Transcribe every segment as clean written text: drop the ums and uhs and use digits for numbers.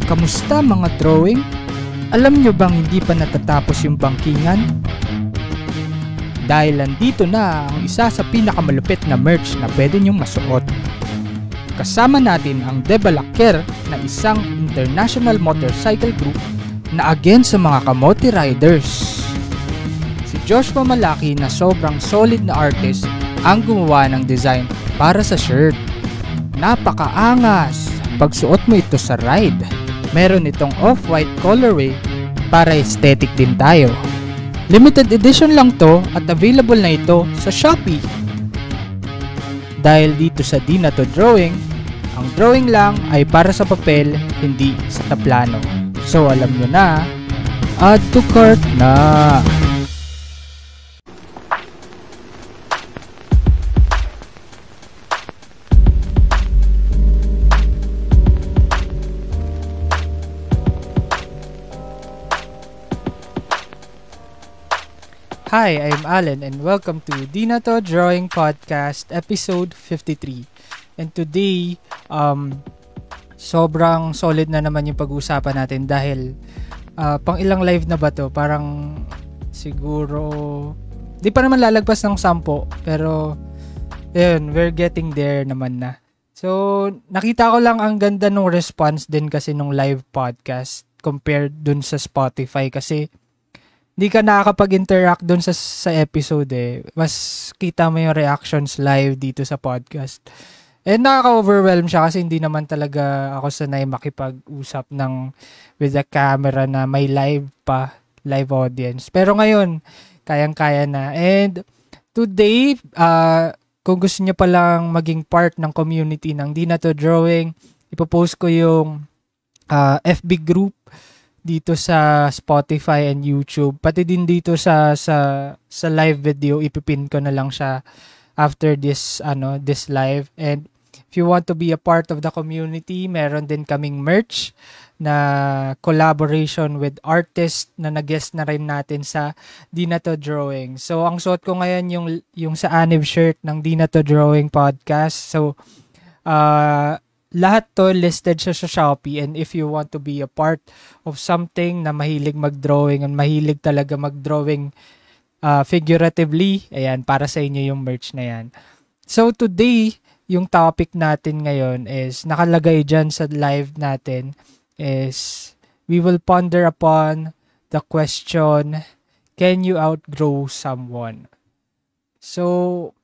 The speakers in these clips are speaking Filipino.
Kamusta mga drawing? Alam nyo bang hindi pa natatapos yung bangkingan? Dahil nandito na ang isa sa pinakamalupit na merch na pwede nyong masuot. Kasama natin ang De Balaker na isang international motorcycle group na against sa mga kamote riders. Si Joshua Malaki na sobrang solid na artist ang gumawa ng design para sa shirt. Napakaangas! Pagsuot mo ito sa ride. Meron itong off-white colorway para aesthetic din tayo. Limited edition lang to at available na ito sa Shopee. Dahil dito sa Di Na To Drawing, ang drawing lang ay para sa papel, hindi sa taplano. So alam nyo na, add to cart na! Hi, I'm Alan and welcome to Di Na To Drawing Podcast episode 53. And today, sobrang solid na naman yung pag-uusapan natin dahil pang ilang live na ba to? Parang siguro, di pa naman lalagpas ng 10, pero ayun, we're getting there naman na. So, nakita ko lang ang ganda ng response din kasi nung live podcast compared dun sa Spotify kasi di ka nakakapag-interact dun sa episode eh. Mas kita mo yung reactions live dito sa podcast. And nakaka-overwhelm siya kasi hindi naman talaga ako sanay makipag-usap with the camera na may live audience. Pero ngayon, kayang-kaya na. And today, kung gusto niyo palang maging part ng community ng Di Na To Drawing, ipopost ko yung FB group dito sa Spotify and YouTube. Pati din dito sa live video, ipipin ko na lang siya after this live. And if you want to be a part of the community, meron din kaming merch na collaboration with artists na nag-guest na rin natin sa Di Na To Drawing. So, ang suot ko ngayon yung sa Anib shirt ng Di Na To Drawing podcast. So, lahat to listed siya sa Shopee, and if you want to be a part of something na mahilig mag-drawing and mahilig talaga mag-drawing figuratively, ayan, para sa inyo yung merch na yan. So today, yung topic natin ngayon is, nakalagay dyan sa live natin, is we will ponder upon the question, can you outgrow someone? So,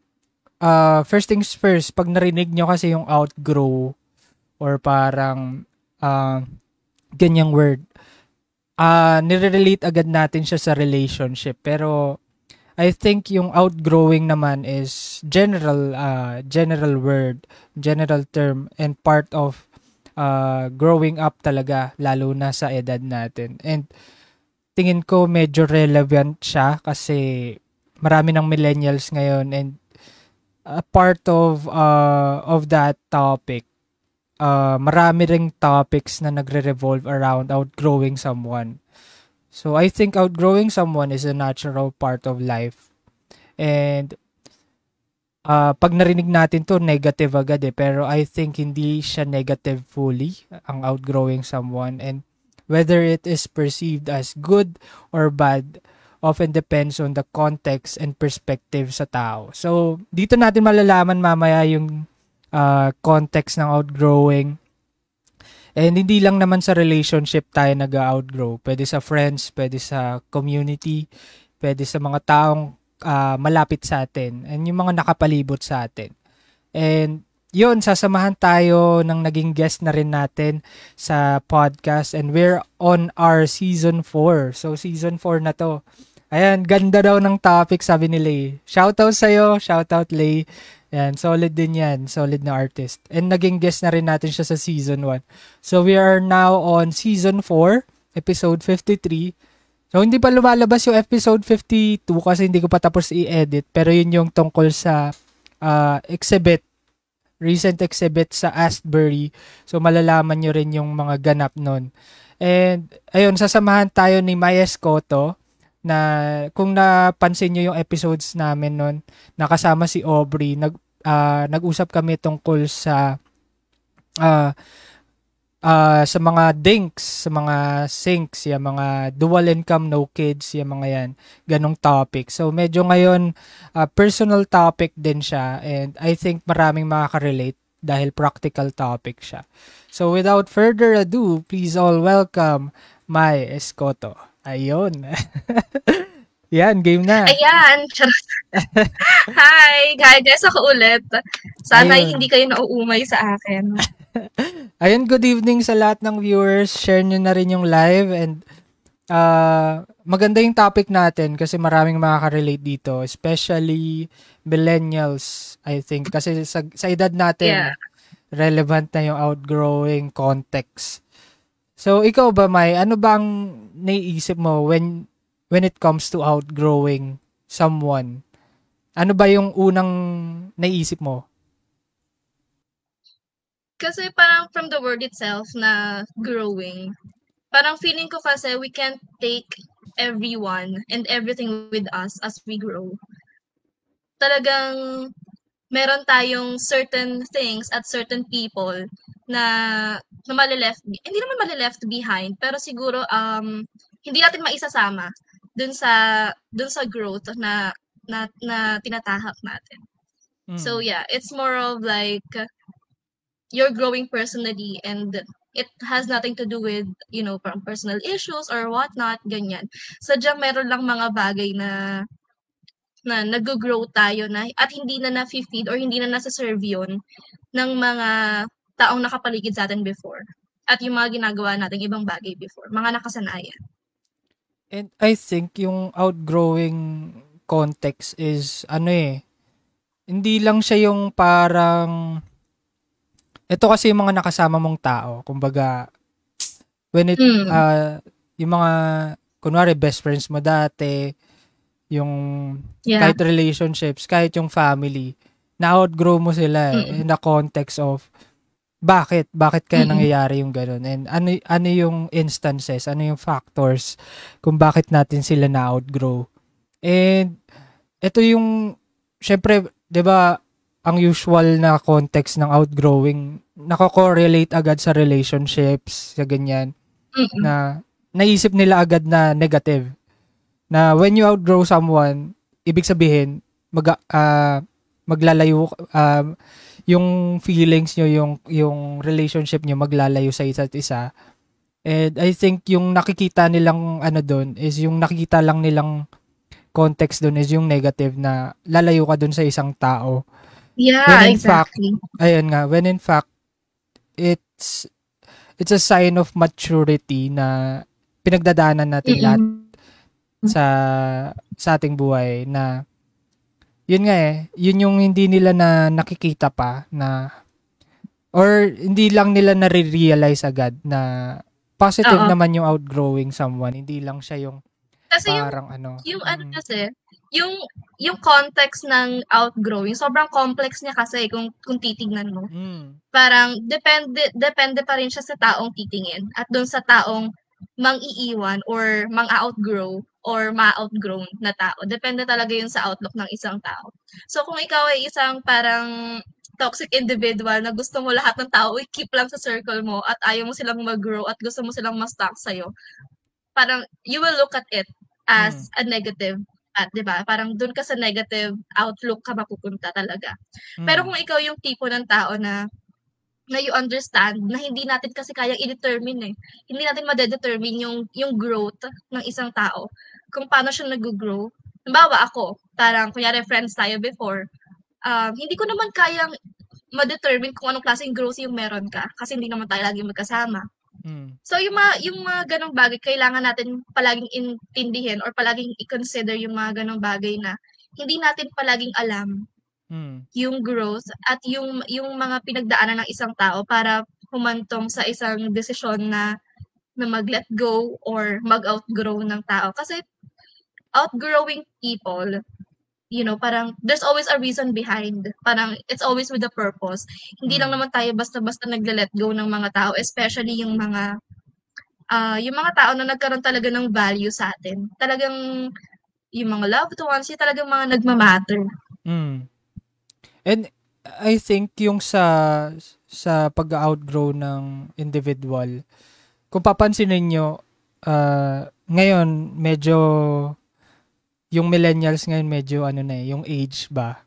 first things first, pag narinig nyo kasi yung outgrow, or parang ganyang word, nire-relate agad natin siya sa relationship. Pero I think yung outgrowing naman is general word, general term, and part of growing up talaga, lalo na sa edad natin. And tingin ko medyo relevant siya kasi marami ng millennials ngayon, and a part of that topic, marami ring topics na nagre-revolve around outgrowing someone. So, I think outgrowing someone is a natural part of life. And, pag narinig natin to, negative agad eh. Pero I think hindi siya negative fully, ang outgrowing someone. And whether it is perceived as good or bad, often depends on the context and perspective sa tao. So, dito natin malalaman mamaya yung context ng outgrowing. And hindi lang naman sa relationship tayo nag-outgrow. Pwede sa friends, pwede sa community, pwede sa mga taong malapit sa atin, and yung mga nakapalibot sa atin. And yun, sasamahan tayo ng naging guest na rin natin sa podcast, and we're on our season 4. So season 4 na to. Ayan, ganda daw ng topic, sabi ni Lay. Shoutout sa'yo, shoutout Lay. Yan, solid din yan. Solid na artist. And naging guest na rin natin siya sa season 1. So, we are now on season 4, episode 53. So, hindi pa lumalabas yung episode 52 kasi hindi ko pa tapos i-edit. Pero yun yung tungkol sa recent exhibit sa Astbury. So, malalaman nyo rin yung mga ganap nun. And, ayun, sasamahan tayo ni Maya Escoto, na kung napansin nyo yung episodes namin nun, nakasama si Aubrey, nag-usap kami tungkol sa sa mga dinks, sa mga sinks, yung mga dual income, no kids, yung mga yan, ganong topic. So, medyo ngayon, personal topic din siya and I think maraming makaka-relate dahil practical topic siya. So, without further ado, please all welcome Mai Escoto. Ayun. Yan, game na. Ayan. Hi. Hi guys, ako ulit. Sana hindi Ayun. kayo nauumay sa akin. Ayun, good evening sa lahat ng viewers. Share nyo na rin yung live and maganda yung topic natin kasi maraming makaka-relate dito, especially millennials, I think. Kasi sa edad Yeah. natin, relevant na yung outgrowing context. So, ikaw ba, Mai, ano ba ang naiisip mo when it comes to outgrowing someone? Ano ba yung unang naiisip mo? Kasi parang from the word itself na growing, parang feeling ko kasi we can't take everyone and everything with us as we grow. Talagang meron tayong certain things at certain people na na hindi naman mali-left behind, pero siguro hindi natin maisasama dun sa growth na tinatahak natin. So Mm. yeah, it's more of like you're growing personally and it has nothing to do with, parang personal issues or whatnot, ganyan. Sadyang meron lang mga bagay na nag-grow tayo na at hindi na na-feed or hindi na nasa-serve yun ng mga taong nakapaligid sa atin before. At yung mga ginagawa nating ibang bagay before, mga nakasanayan. And I think yung outgrowing context is hindi lang siya yung parang ito kasi yung mga nakasama mong tao. Kumbaga, when Mm, yung mga, kunwari, best friends mo dati, yung yeah. kahit relationships, kahit yung family, na-outgrow mo sila Mm, in the context of bakit kaya mm, nangyayari yung ganun and ano yung instances, ano yung factors kung bakit natin sila na-outgrow. And ito yung, syempre, 'di ba, ang usual na context ng outgrowing, nako-correlate agad sa relationships, sa ganyan, mm, na naisip nila agad na negative. Na when you outgrow someone, ibig sabihin, maglalayo, yung feelings nyo, yung relationship nyo maglalayo sa isa't isa. And I think yung nakikita nilang doon is yung nakikita lang nilang context doon is yung negative na lalayo ka doon sa isang tao. When yeah, in fact, exactly. ayun nga, when in fact, it's it's a sign of maturity na pinagdadaanan natin lahat Mm, sa sa ating buhay na yun nga yun yung hindi nila na nakikita pa na or hindi lang nila na-realize agad na positive oo. naman yung outgrowing someone, hindi lang siya yung Kasi parang yung ano kasi, yung yung context ng outgrowing, sobrang complex niya kasi kung titignan mo. mm, Parang depende pa rin siya sa taong titingin at dun sa taong mang-iiwan or mang-outgrow or ma-outgrown na tao. Depende talaga yun sa outlook ng isang tao. So kung ikaw ay isang parang toxic individual na gusto mo lahat ng tao i-keep lang sa circle mo at ayaw mo silang mag-grow at gusto mo silang ma-stuck sa'yo, parang you will look at it mm, as a negative at 'di ba? Parang dun ka sa negative outlook ka mapupunta talaga. Pero mm, kung ikaw yung tipo ng tao na you understand na hindi natin kasi kayang i-determine eh. Hindi natin made-determine yung growth ng isang tao kung paano siya nag-grow. Halimbawa ako, parang kunyari friends tayo before, hindi ko naman kayang ma-determine kung anong klaseng growth yung meron ka kasi hindi naman tayo lagi magkasama. mm, So yung mga gano'ng bagay kailangan natin palaging intindihin or palaging i-consider yung mga gano'ng bagay na hindi natin palaging alam mm, yung growth at yung mga pinagdaanan ng isang tao para humantong sa isang desisyon na mag-let go or mag-outgrow ng tao. Kasi outgrowing people, parang there's always a reason behind. Parang it's always with a purpose. Hindi lang mm, naman tayo basta-basta nagle-let go ng mga tao, especially yung mga tao na nagkaroon talaga ng value sa atin. Talagang yung mga loved ones, yung talagang mga nagma-matter. mm. And I think yung sa pag-outgrow ng individual, kung papansinin nyo, ngayon medyo yung millennials ngayon medyo ano na yung age ba.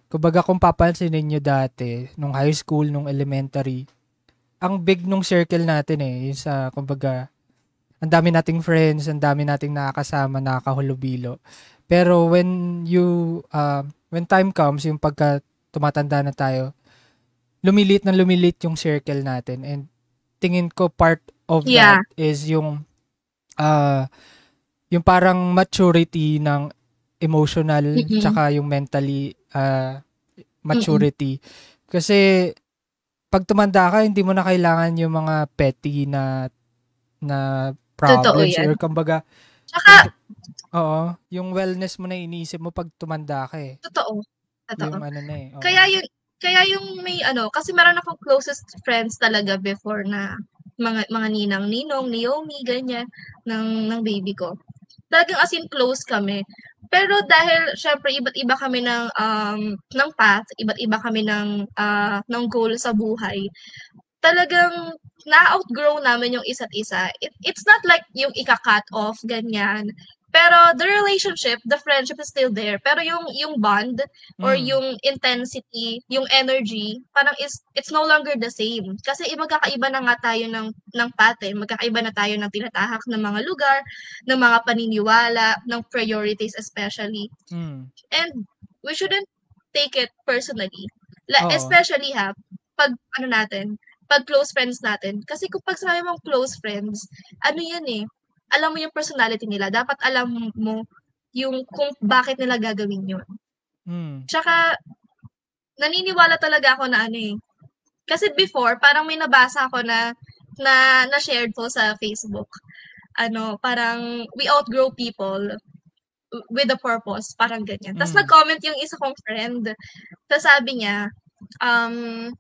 Kumbaga kung papansinin nyo dati, nung high school, nung elementary, ang big nung circle natin yung sa, kumbaga, ang dami nating friends, ang dami nating nakakasama, nakakahulubilo. Pero when time comes, yung pagka tumatanda na tayo, lumilit yung circle natin. And tingin ko part of that Yeah. is uh, yung parang maturity ng emotional Mm-mm. tsaka yung mentally Mm-mm. maturity. Kasi pag tumanda ka, hindi mo na kailangan yung mga petty na Totoo problems yan. or kumbaga, Tsaka, kumbaga yung wellness mo na iniisip mo pag tumanda ka eh. totoo. Totoo. Yung ano na eh, oo. Kaya yun, kaya yung may ano, kasi meron akong closest friends talaga before na mga ninang-ninong, Naomi, ganyan, ng baby ko. Talagang as in close kami. Pero dahil syempre iba't iba kami ng path, iba't iba kami ng goal sa buhay. Talagang na-outgrow namin yung isa't isa. It's not like yung ika-cut off ganyan. Pero the relationship, the friendship is still there. Pero yung bond or Mm, yung intensity, yung energy, parang it's no longer the same. Kasi magkakaiba na nga tayo ng path eh. Magkakaiba na tayo ng tinatahak ng mga lugar, ng mga paniniwala, ng priorities especially. mm. And we shouldn't take it personally. Oo. Especially pag ano natin, pag close friends natin. Kasi kung pag sinabi mong close friends, ano yan eh, alam mo yung personality nila. Dapat alam mo yung kung bakit nila gagawin yun. Mm, Tsaka, naniniwala talaga ako na ano eh. Kasi before, parang may nabasa ako na shared ko sa Facebook. Ano, parang we outgrow people with a purpose, parang ganyan. Tapos mm, nag-comment yung isa kong friend. Tapos sabi niya, um,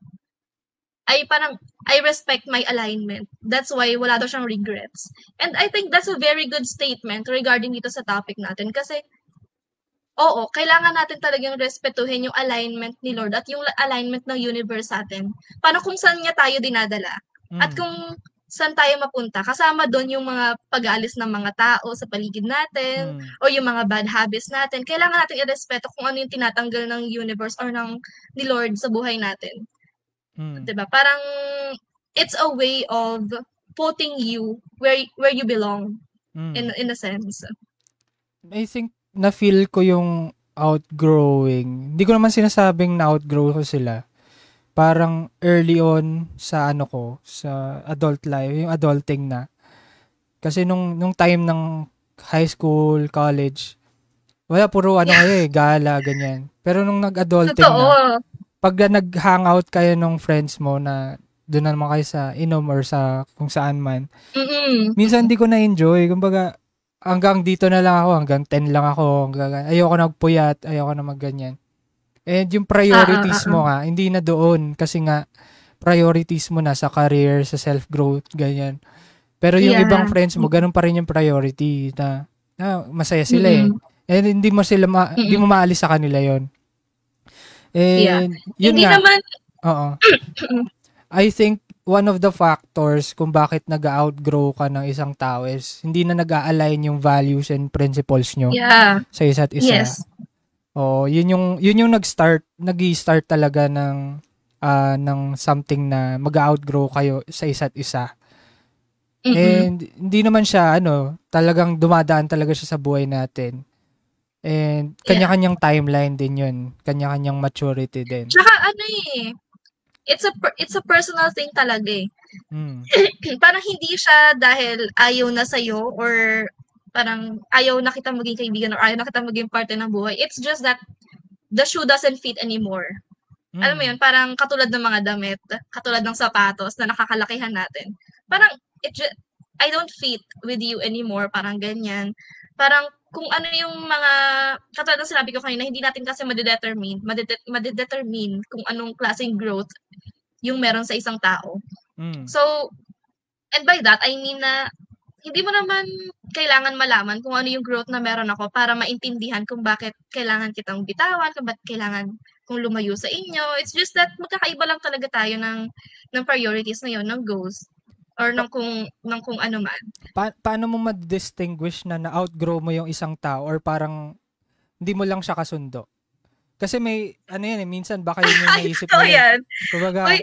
ay parang, I respect my alignment. That's why wala daw siyang regrets. And I think that's a very good statement regarding dito sa topic natin. Kasi, oo, kailangan natin talagang respetuhin yung alignment ni Lord at yung alignment ng universe sa atin. Para kung saan niya tayo dinadala. At mm, kung saan tayo mapunta. Kasama doon yung mga pag-aalis ng mga tao sa paligid natin mm, o yung mga bad habits natin. Kailangan natin irespeto kung ano yung tinatanggal ng universe or ni Lord sa buhay natin. mm, 'Di ba? Parang it's a way of putting you where you belong mm. in a sense. I think na-feel ko yung outgrowing. Hindi ko naman sinasabing na-outgrow ko sila. Parang early on sa ano ko, sa adult life, yung adulting na. Kasi nung time ng high school, college, wala, puro ano Yeah, kayo gala, ganyan. Pero nung nag-adulting na, totoo. pag nag-hangout kayo nung friends mo na doon na naman kayo sa inom or sa kung saan man, Mm. minsan Mm. di ko na-enjoy. Kumbaga, hanggang dito na lang ako, hanggang 10 lang ako. Ayoko na magpuyat, ayoko na magganyan. And yung Ah, ah, priorities ah, ah. mo nga, hindi na doon. Kasi nga, priorities mo na sa career, sa self-growth, ganyan. Pero yung ibang Yeah. friends mo, Mm. ganun pa rin yung priority na masaya sila eh. Mm. And hindi Mm. mo maalis sa kanila yon. Yeah. And yun Hindi nga, naman oo. I think one of the factors kung bakit nag-outgrow ka ng isang tao is hindi na nag-a-align yung values and principles nyo yeah. sa isa't isa. Yes. O, yun yung nag-i-start talaga ng something na mag-outgrow kayo sa isa't isa. Mm. And hindi naman siya talagang dumadaan talaga siya sa buhay natin. And Yeah. kanya-kanyang timeline din yun. Kanya-kanyang maturity din. Tsaka ano eh, it's a personal thing talaga eh. Mm. Parang hindi siya dahil ayaw na sa'yo or parang ayaw na kitang maging kaibigan or ayaw na kitang maging parte ng buhay. It's just that the shoe doesn't fit anymore. Alam mo Mm. yun, parang katulad ng mga damit, katulad ng sapatos na nakakalakihan natin. Parang, I don't fit with you anymore, parang ganyan. Parang, kung ano yung mga, katulad ng sinabi ko kanina, hindi natin kasi madedetermine kung anong klaseng growth yung meron sa isang tao. Mm. So, and by that, I mean na hindi mo naman kailangan malaman kung ano yung growth na meron ako para maintindihan kung bakit kailangan kitang bitawan, kung lumayo sa inyo. It's just that magkakaiba lang talaga tayo ng priorities na yun, ng goals, or ng kung ano man. Paano mo ma-distinguish na na-outgrow mo yung isang tao or parang hindi mo lang siya kasundo? Kasi may, ano yan minsan baka yun yung naisip mo yan. Kumbaga, Uy,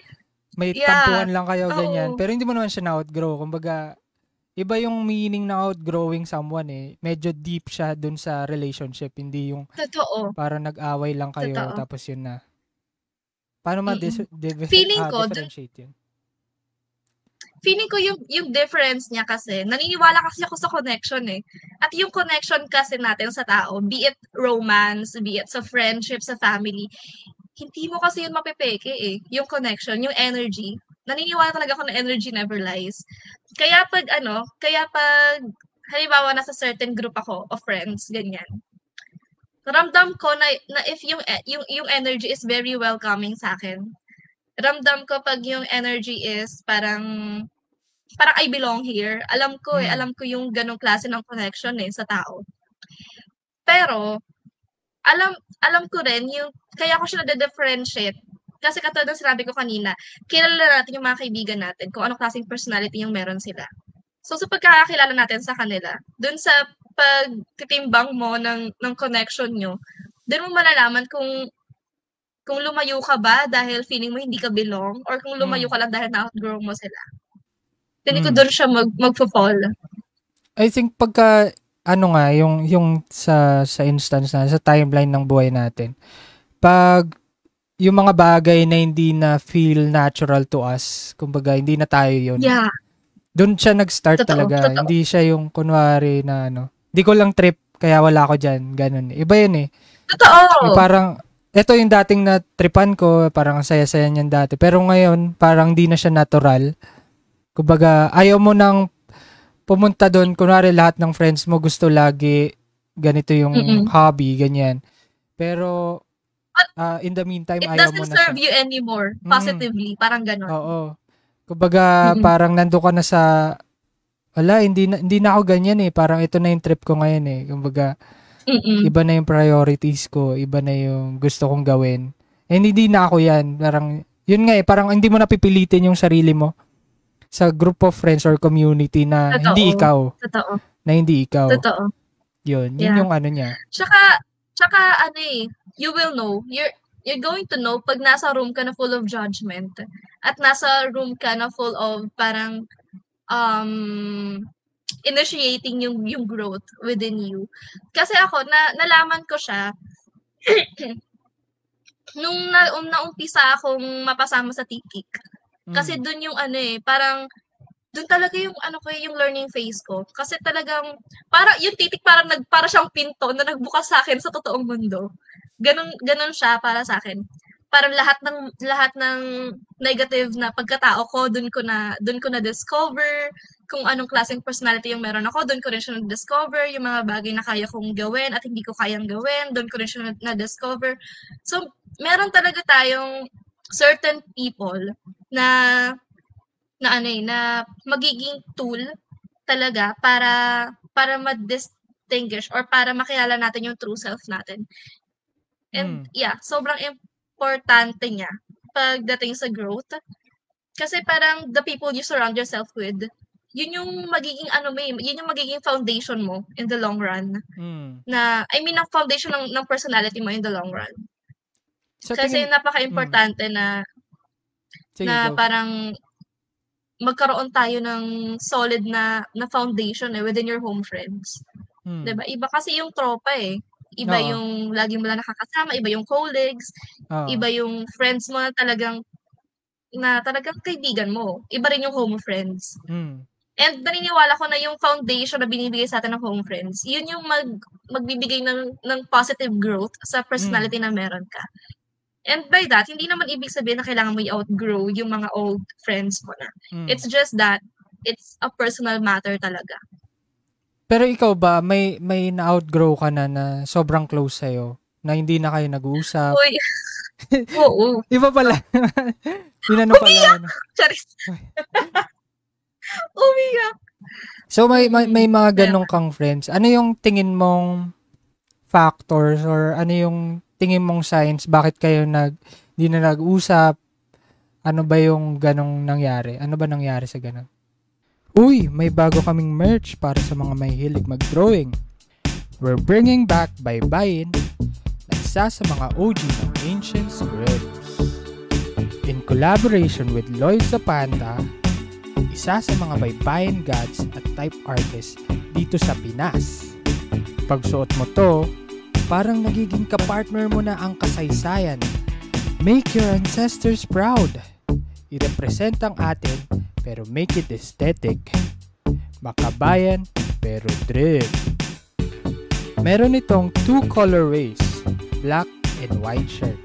may tampuhan lang kayo, ganyan. Pero hindi mo naman siya na-outgrow. Kumbaga, iba yung meaning ng outgrowing someone Medyo deep siya dun sa relationship. Hindi yung totoo. parang nag-away lang kayo Totoo. tapos yun na. Paano Feeling ko, differentiate yun? Feeling ko yung difference niya kasi, naniniwala kasi ako sa connection At yung connection kasi natin sa tao, be it romance, be it sa friendship, sa family, hindi mo kasi yun mapepeke yung connection, yung energy. Naniniwala talaga ako na energy never lies. Kaya pag halimbawa nasa certain group ako of friends, ganyan. Ramdam ko na if yung energy is very welcoming sa akin. Ramdam ko pag yung energy is parang I belong here. Alam ko yung ganong klase ng connection sa tao. Pero alam ko rin yung kaya ko siya na-differentiate kasi katulad ng sinabi ko kanina, kilala natin yung mga kaibigan natin kung anong klaseng personality yung meron sila. So sa pagkakakilala natin sa kanila, dun sa pagtitimbang mo ng connection nyo, dun mo malalaman kung lumayo ka ba dahil feeling mo hindi ka belong or kung lumayo ka lang dahil na-outgrow mo sila. Feeling ko dun siya magpo-fall. I think pagka yung sa instance na sa timeline ng buhay natin, pag yung mga bagay na hindi na feel natural to us, kumbaga hindi na tayo yun. Yeah. Doon siya nag-start talaga. Totoo. Hindi siya yung kunwari na hindi ko lang trip kaya wala ako dyan. Ganun. Iba yun Totoo. Yung parang, ito yung dating na tripan ko, parang ang saya-saya niyan dati. Pero ngayon, parang hindi na siya natural. Kumbaga, ayaw mo nang pumunta doon. Kunwari lahat ng friends mo gusto lagi ganito yung hobby, ganyan. Pero, in the meantime, ayaw mo na siya. It doesn't serve you anymore, positively. Parang gano'n. Oo. Kumbaga, parang nando ka na sa, hindi na ako ganyan Parang ito na yung trip ko ngayon Kumbaga, iba na yung priorities ko, iba na yung gusto kong gawin. And hindi na ako yan. Parang, yun nga parang hindi mo napipilitin yung sarili mo sa group of friends or community na hindi ikaw. Totoo. Na hindi ikaw. Totoo. Yun yung ano niya. Tsaka you will know, you're going to know pag nasa room ka na full of judgment at nasa room ka na full of parang initiating yung growth within you. Kasi ako, nalaman ko siya nung naumpisa akong mapasama sa TikTok. Kasi dun yung parang dun talaga yung yung learning phase ko. Kasi talagang yung TikTok para siyang pinto na nagbukas sa akin sa totoong mundo. Ganun siya para sa akin. Parang lahat ng negative na pagkatao ko dun ko na discover kung anong klaseng personality yung meron ako, dun ko rin siya na-discover yung mga bagay na kaya kong gawin at hindi ko kayang gawin, dun ko rin siya na-discover. So, meron talaga tayong certain people na magiging tool talaga para ma-distinguish or para makilala natin yung true self natin. And sobrang importante niya pagdating sa growth. Kasi parang the people you surround yourself with, yun yung magiging yun yung magiging foundation mo in the long run. Ang foundation ng personality mo in the long run. So, kasi napaka-importante na parang magkaroon tayo ng solid na foundation within your home friends. 'Di ba? Iba kasi yung tropa Iba yung lagi mo lang nakakasama, iba yung colleagues, iba yung friends mo na talagang kaibigan mo. Iba rin yung home friends. And naniniwala ko na yung foundation na binibigay sa atin ng home friends, yun yung magbibigay ng positive growth sa personality na meron ka. And by that, hindi naman ibig sabihin na kailangan mo i-outgrow yung mga old friends mo na. It's just that, it's a personal matter talaga. Pero ikaw ba, may na-outgrow ka na sobrang close sa'yo? Na hindi na kayo nag-uusap? Uy, oo. Iba pala. Pala. Charis. Umiyak. So, may mga ganong kang friends. Ano yung tingin mong factors or ano yung tingin mong signs? Bakit kayo di na nag-usap? Ano ba yung ganong nangyari? Ano ba nangyari sa ganon? Uy, may bago kaming merch para sa mga mahilig mag-drawing. We're bringing back Baybayin na isa sa mga OG ng ancient scripts. In collaboration with Lloyd Zapanta, isa sa mga baybayin gods at type artists dito sa Pinas. Pagsuot mo to, parang nagiging kapartner mo na ang kasaysayan. Make your ancestors proud. I-represent ang atin pero make it aesthetic. Makabayan pero drip. Meron itong 2 colorways, black and white shirt.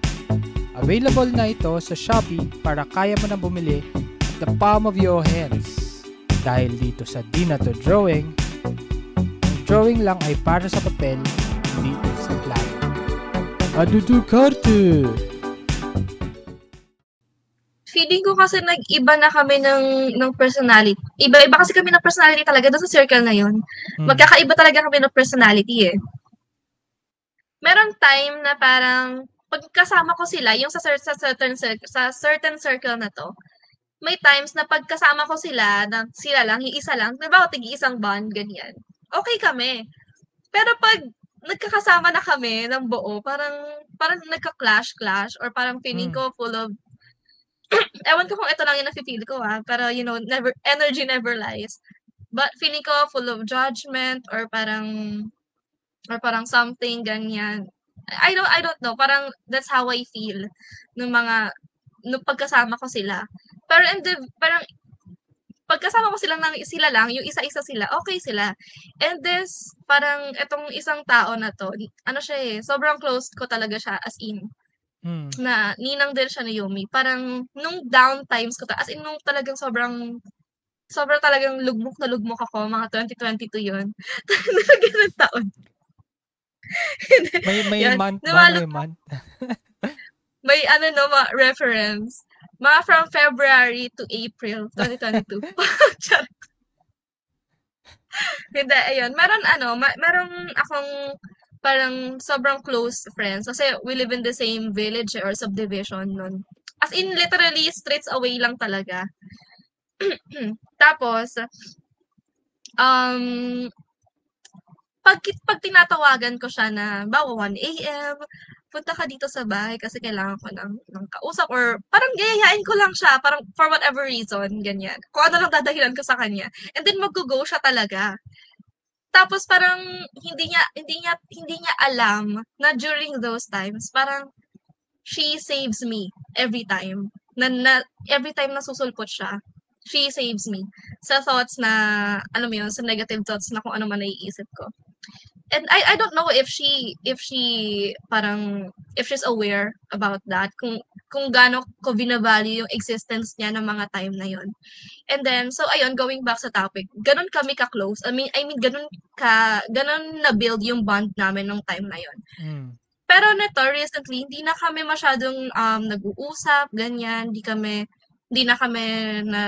Available na ito sa Shopee para kaya mo na bumili at the palm of your hands. Dahil dito sa Di Na To Drawing, ang drawing lang ay para sa papel, hindi sa plano. Adudu karte! Feeling ko kasi nag-iba na kami ng personality. Iba-iba kasi kami ng personality talaga doon sa circle na yun. Magkakaiba talaga kami ng personality eh. Meron time na parang pagkasama ko sila, yung sa certain circle na to, may times na pagkasama ko sila, na sila lang, yung isa lang, diba, tig-isang bond, ganyan. Okay kami. Pero pag nagkakasama na kami ng buo, parang nagka-clash, or parang feeling ko full of, ewan ko kung ito lang yung nafe-feel ko pero energy never lies. But feeling ko full of judgment, or parang something, ganyan. I don't know, parang that's how I feel nung pagkasama ko sila. Pero parang pagkasama ko sila lang, yung isa-isa sila, okay sila. And this, parang itong isang tao na to, ano siya sobrang close ko talaga siya, as in. Na ninang din siya ni Yumi. Parang nung down times ko, as in nung talagang sobrang talagang lugmok na lugmok ako, mga 2022 yun. Nalagyan ng taon. May month ba? May month? May reference. Mga from February to April 2022. Hindi, ayun. Meron akong parang sobrang close friends. Kasi we live in the same village or subdivision nun. As in, literally, streets away lang talaga. Tapos, pag tinatawagan ko siya na, bawa 1 a.m., punta ka dito sa bahay kasi kailangan ko ng kausap, or parang gayayain ko lang siya, parang for whatever reason, ganyan. Kung ano lang dadahilan ko sa kanya. And then mag-go siya talaga. Tapos parang hindi niya alam na during those times, parang she saves me every time. Every time na susulpot siya, she saves me sa thoughts na, alam mo yun, sa negative thoughts na kung ano man naiisip ko. And I don't know if she's aware about that, kung gaano ko binavalue yung existence niya ng mga time na yon. And then, so ayun, going back sa topic, ganun kami ka-close. I mean ganun na-build yung bond namin nung time na yon. Pero neto, recently, hindi na kami masyadong nag-uusap, ganyan,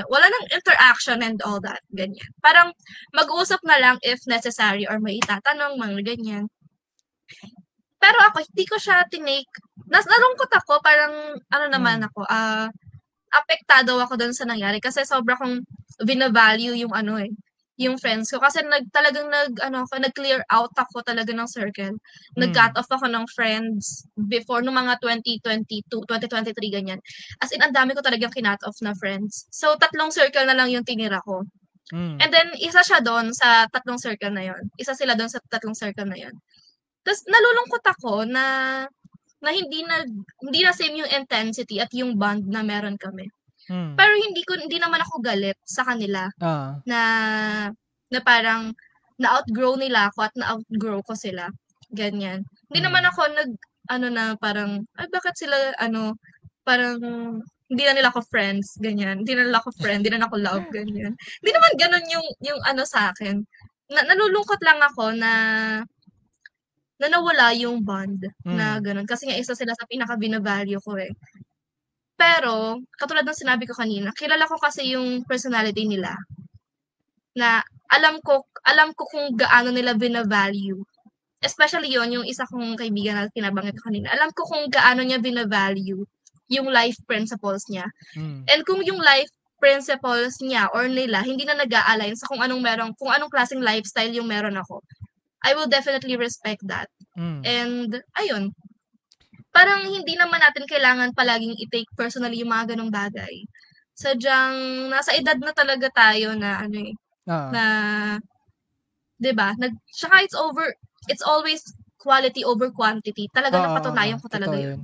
wala nang interaction and all that, ganyan. Parang mag-uusap na lang if necessary or may itatanong, mga ganyan. Pero ako, hindi ko siya tinake, nalungkot ako, parang, apektado ako dun sa nangyari kasi sobra kong binavalue yung friends ko. Kasi nag-clear out ako talaga ng circle. Nag-cut off ako ng friends before, nung mga 2022, 2023, ganyan. As in, ang dami ko talagang kinut off na friends. So, 3 circle na lang yung tinira ko. And then, isa siya doon sa 3 circle na yon. Isa sila doon sa 3 circle na yon. Tapos, nalulungkot ako na hindi na same yung intensity at yung bond na meron kami. Pero hindi naman ako galit sa kanila na parang na-outgrow nila ako at na-outgrow ko sila. Ganyan. Hindi naman ako parang, ay bakit sila, parang, hindi na nila ako friends, ganyan. Hindi na nila ako friend, hindi na ako love, ganyan. Hindi naman ganun yung sa akin. Nalulungkot lang ako na nawala yung bond na ganun. Kasi nga isa sila sa pinaka-binavalue ko eh. Pero, katulad ng sinabi ko kanina, kilala ko kasi yung personality nila na alam ko kung gaano nila binavalue especially yung isa kong kaibigan na pinabanggit ko kanina, alam ko kung gaano niya bina-value yung life principles niya. Mm. And kung yung life principles niya or nila hindi na nag-a-align sa kung anong klaseng lifestyle yung meron ako, I will definitely respect that. Mm. And ayun, parang hindi naman natin kailangan palaging i-take personally yung mga ganong bagay. Sadyang nasa edad na talaga tayo na Oo. na 'di ba? Tsaka it's always quality over quantity. Talaga Oo, oo, napatunayan ko talaga totoo 'yun yun.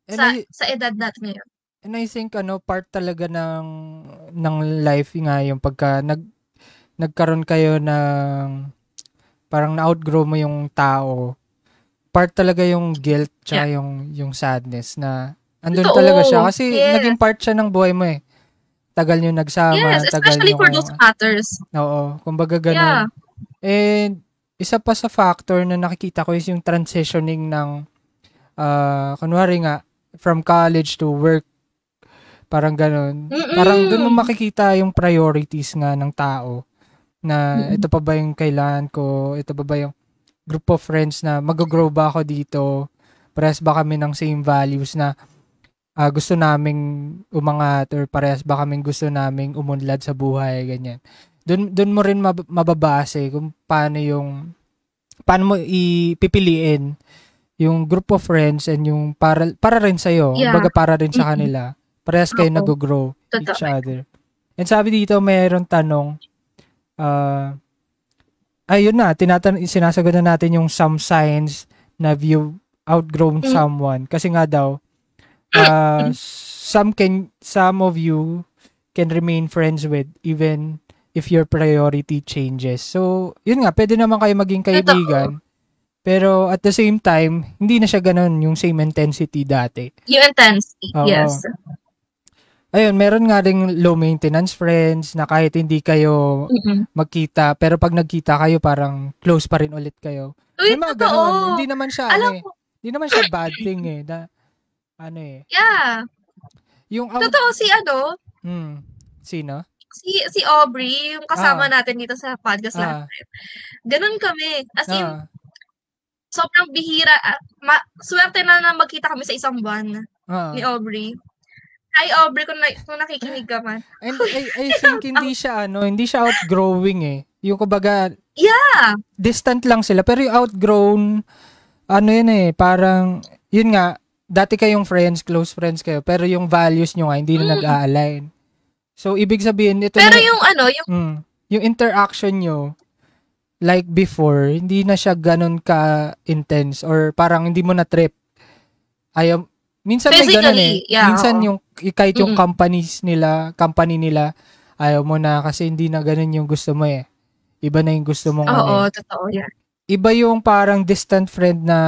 And sa I sa edad natin ngayon. and I think part talaga ng life nga yung pagka nagkaroon kayo ng parang na-outgrow mo yung tao. Part talaga yung guilt Yeah. tsaka yung sadness na andun talaga siya Totoo. kasi Yes. naging part siya ng buhay mo eh. Tagal nyo Yes, nagsama, tagal especially nyo for those matters. oo, kumbaga Yeah. ganun. And isa pa sa factor na nakikita ko is yung transitioning ng kunwari nga from college to work, parang ganun. Parang doon mo Mm. makikita yung priorities nga ng tao na ito pa ba yung kailangan ko, ito pa ba yung group of friends na mag-grow ba ako dito, parehas ba kami ng same values na gusto naming umangat or parehas ba kaming gusto naming umunlad sa buhay, ganyan. Doon mo rin mababase kung paano mo ipipiliin yung group of friends and yung para rin sa'yo, Yeah. baga para rin sa kanila. Parehas kayo Oo. nag-grow each Totoo. other. And sabi dito, mayroon tanong, ayun na, sinasagot na natin yung some signs na you've outgrown someone. Kasi nga daw, some of you can remain friends with even if your priority changes. So, yun nga, pwede naman kayo maging kaibigan. Pero at the same time, hindi na siya ganun yung same intensity dati. Yung intensity, Oo. yes. Ayun, meron nga ring low maintenance friends na kahit hindi kayo magkita, pero pag nagkita kayo, parang close pa rin ulit kayo. Uy, May mga totoo. ganun. Hindi naman siya, Alam mo, hindi naman siya bad thing eh. yeah. Yung Totoo sino? si Aubrey, yung kasama natin dito sa podcast natin. Ganun kami. As in, sobrang bihira. Swerte na magkita kami sa isang buwan ni Aubrey. Hi Aubrey, kung nakikinig ka man. And I think hindi siya outgrowing eh. Yung kumbaga, yeah, distant lang sila. Pero yung outgrown, yun eh, parang, yun nga, dati kayong friends, close friends kayo, pero yung values nyo nga, hindi na nag-a-align. So, ibig sabihin, ito pero na, yung interaction nyo, like before, hindi na siya ganun ka-intense or parang hindi mo na-trip. Minsan may ganun eh. Yeah, minsan yung, kahit yung company nila, ayaw mo na kasi hindi na ganun yung gusto mo eh. Iba na yung gusto mong totoo yan. Iba yung parang distant friend na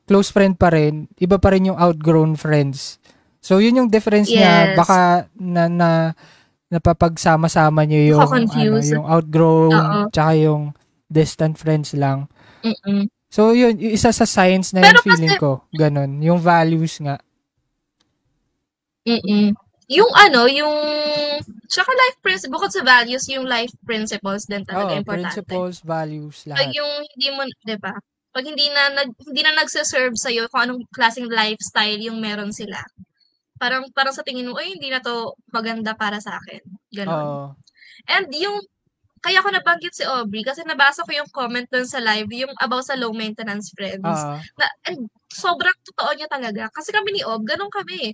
close friend pa rin, iba pa rin yung outgrown friends. So, yun yung difference niya. Baka napapagsama-sama niyo yung outgrown tsaka yung distant friends lang. So, yun, yung isa sa signs na yung feeling ko. Ganon. Yung values nga. Tsaka life principles, bukod sa values, yung life principles din talaga importante. Principles, values, lahat. Pag yung hindi mo, diba? Pag hindi na nagsiserve sa'yo kung anong klaseng lifestyle yung meron sila. Parang sa tingin mo, hindi na to maganda para sa akin. Ganon. And kaya ko nabanggit si Aubrey kasi nabasa ko yung comment dun sa live, yung about sa low maintenance friends. And sobrang totoo niya talaga. Kasi kami ni Aub, ganun kami.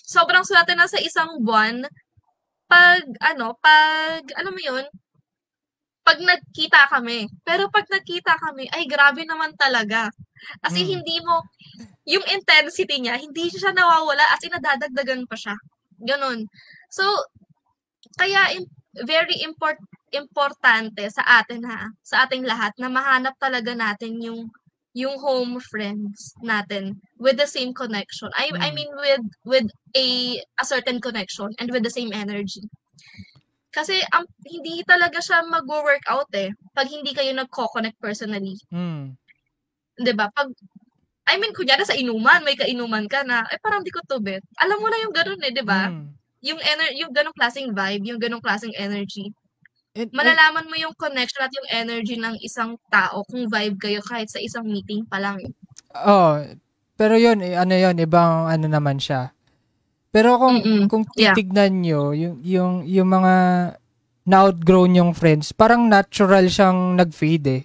Sobrang swerte na sa isang buwan, pag alam mo yun, pag nagkita kami. Pero pag nagkita kami, ay grabe naman talaga. Kasi hindi mo, yung intensity niya, hindi siya nawawala, as in nadadagdagan pa siya. Ganon. So, kaya very importante sa ating lahat na mahanap talaga natin yung home friends natin with the same connection. I mean with a certain connection and with the same energy. Kasi hindi talaga siya mag-workout pag hindi kayo nagko-connect personally. 'Di ba? Kunyari sa inuman, may kainuman ka na, parang di ko to bet. Alam mo na yung gano'n 'di ba? Yung ganong klaseng vibe, yung ganong klaseng energy. And, Malalaman mo yung connection at yung energy ng isang tao kung vibe kayo kahit sa isang meeting pa lang. oh, pero yun, ano yun, ibang ano naman siya. Pero kung Yeah. titignan nyo, yung mga na-outgrown yung friends, parang natural siyang nag-fade eh.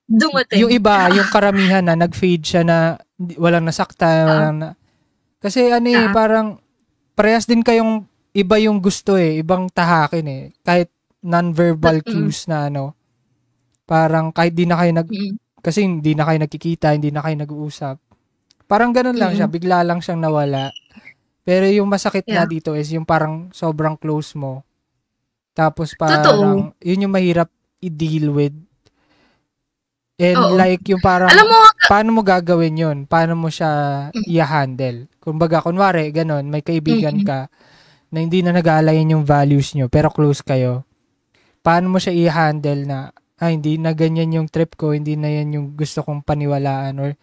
Dumating. Yung iba, yung karamihan na nag-fade siya na walang nasaktan, walang na... Kasi ano eh, parang parehas din kayong iba yung gusto eh, ibang tahakin eh. Kahit non-verbal cues na ano, parang kahit di na kayo kasi hindi na kayo nagkikita, hindi na kayo nag-uusap. Parang ganun lang siya, bigla lang siyang nawala. Pero yung masakit nga dito is yung parang sobrang close mo. Tapos parang, yun yung mahirap i-deal with. And like yung parang, alam mo, paano mo gagawin yun? Paano mo siya i-handle? Kumbaga, kunwari, ganun, may kaibigan ka na hindi na nag-aalayan yung values nyo, pero close kayo. Paano mo siya i-handle na, hindi na ganyan yung trip ko, hindi na yan yung gusto kong paniwalaan, or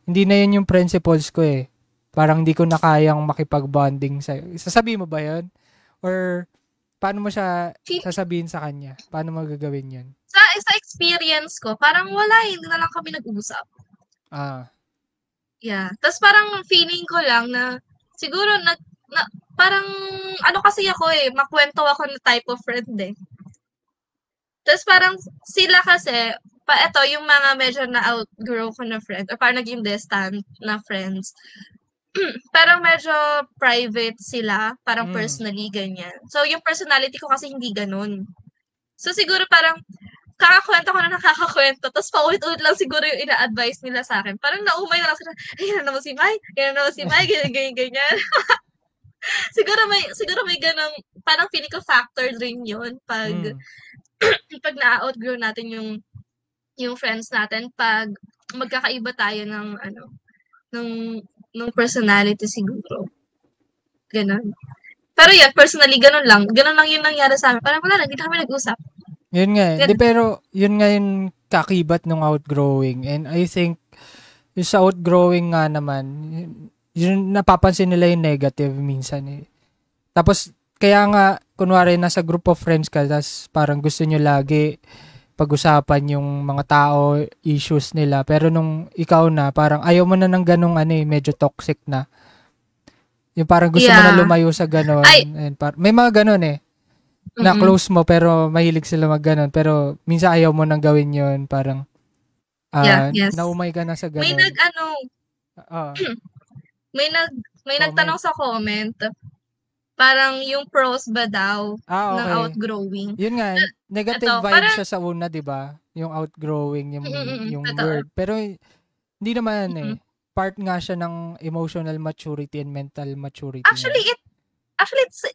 hindi na yan yung principles ko eh. Parang hindi ko na kayang makipag-bonding sa'yo. Sasabihin mo ba yun? Or paano mo siya sasabihin sa kanya? Paano mo gagawin yun? Sa experience ko, parang wala, hindi na lang kami nag-usap. Yeah. Tapos parang feeling ko lang na siguro parang ano kasi ako eh, makwento ako na type of friend eh. Tapos parang sila kasi, eto yung mga medyo na-outgrow ko na friend, or parang naging distant na friends, parang medyo private sila, parang personally, ganyan. So, yung personality ko kasi hindi ganun. So, siguro parang, kakakwento ko na nakakakwento, tapos paulit-ulit lang siguro yung ina-advise nila sa akin. Parang naumay na lang sila, ay, yan na naman si Mai, ganyan. siguro may ganang, parang feeling ko factor rin yun pag na-outgrow natin yung friends natin, pag magkakaiba tayo ng personality siguro. Ganon. Pero yan, personally, ganon lang. Ganon lang yung nangyari sa amin. Parang wala lang, hindi na kami nag-usap. Yun nga eh. Pero yun nga yung kakibat ng outgrowing. And I think, yung sa outgrowing nga naman, yun napapansin nila yung negative minsan eh. Tapos, kaya nga, kunwari, nasa group of friends ka, tapos parang gusto nyo lagi pag-usapan yung mga tao, issues nila. Pero nung ikaw na, parang ayaw mo na ng ganong medyo toxic na. Yung parang gusto mo na lumayo sa ganon. And may mga ganon eh. Na close mo, pero mahilig sila mag ganon. Pero minsan ayaw mo nang gawin yun. Parang, naumay ka na sa ganon. May nagtanong sa comment, parang yung pros ba daw ng outgrowing. Yun nga, negative vibe siya sa una, di ba? Yung outgrowing, yung word. Pero hindi naman eh. Part nga siya ng emotional maturity and mental maturity. Actually,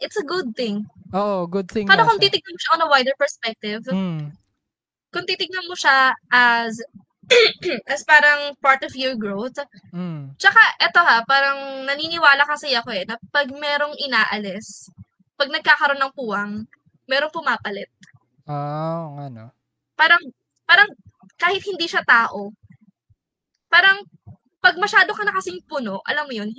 it's a good thing. Oo, good thing. Paano kung titignan mo siya on a wider perspective? Kung titignan mo siya as parang part of your growth. Tsaka, eto parang naniniwala kasi ako na pag merong inaalis, pag nagkakaroon ng puwang, merong pumapalit. Ano? Parang kahit hindi siya tao, parang pag masyado ka na kasing puno, alam mo yun,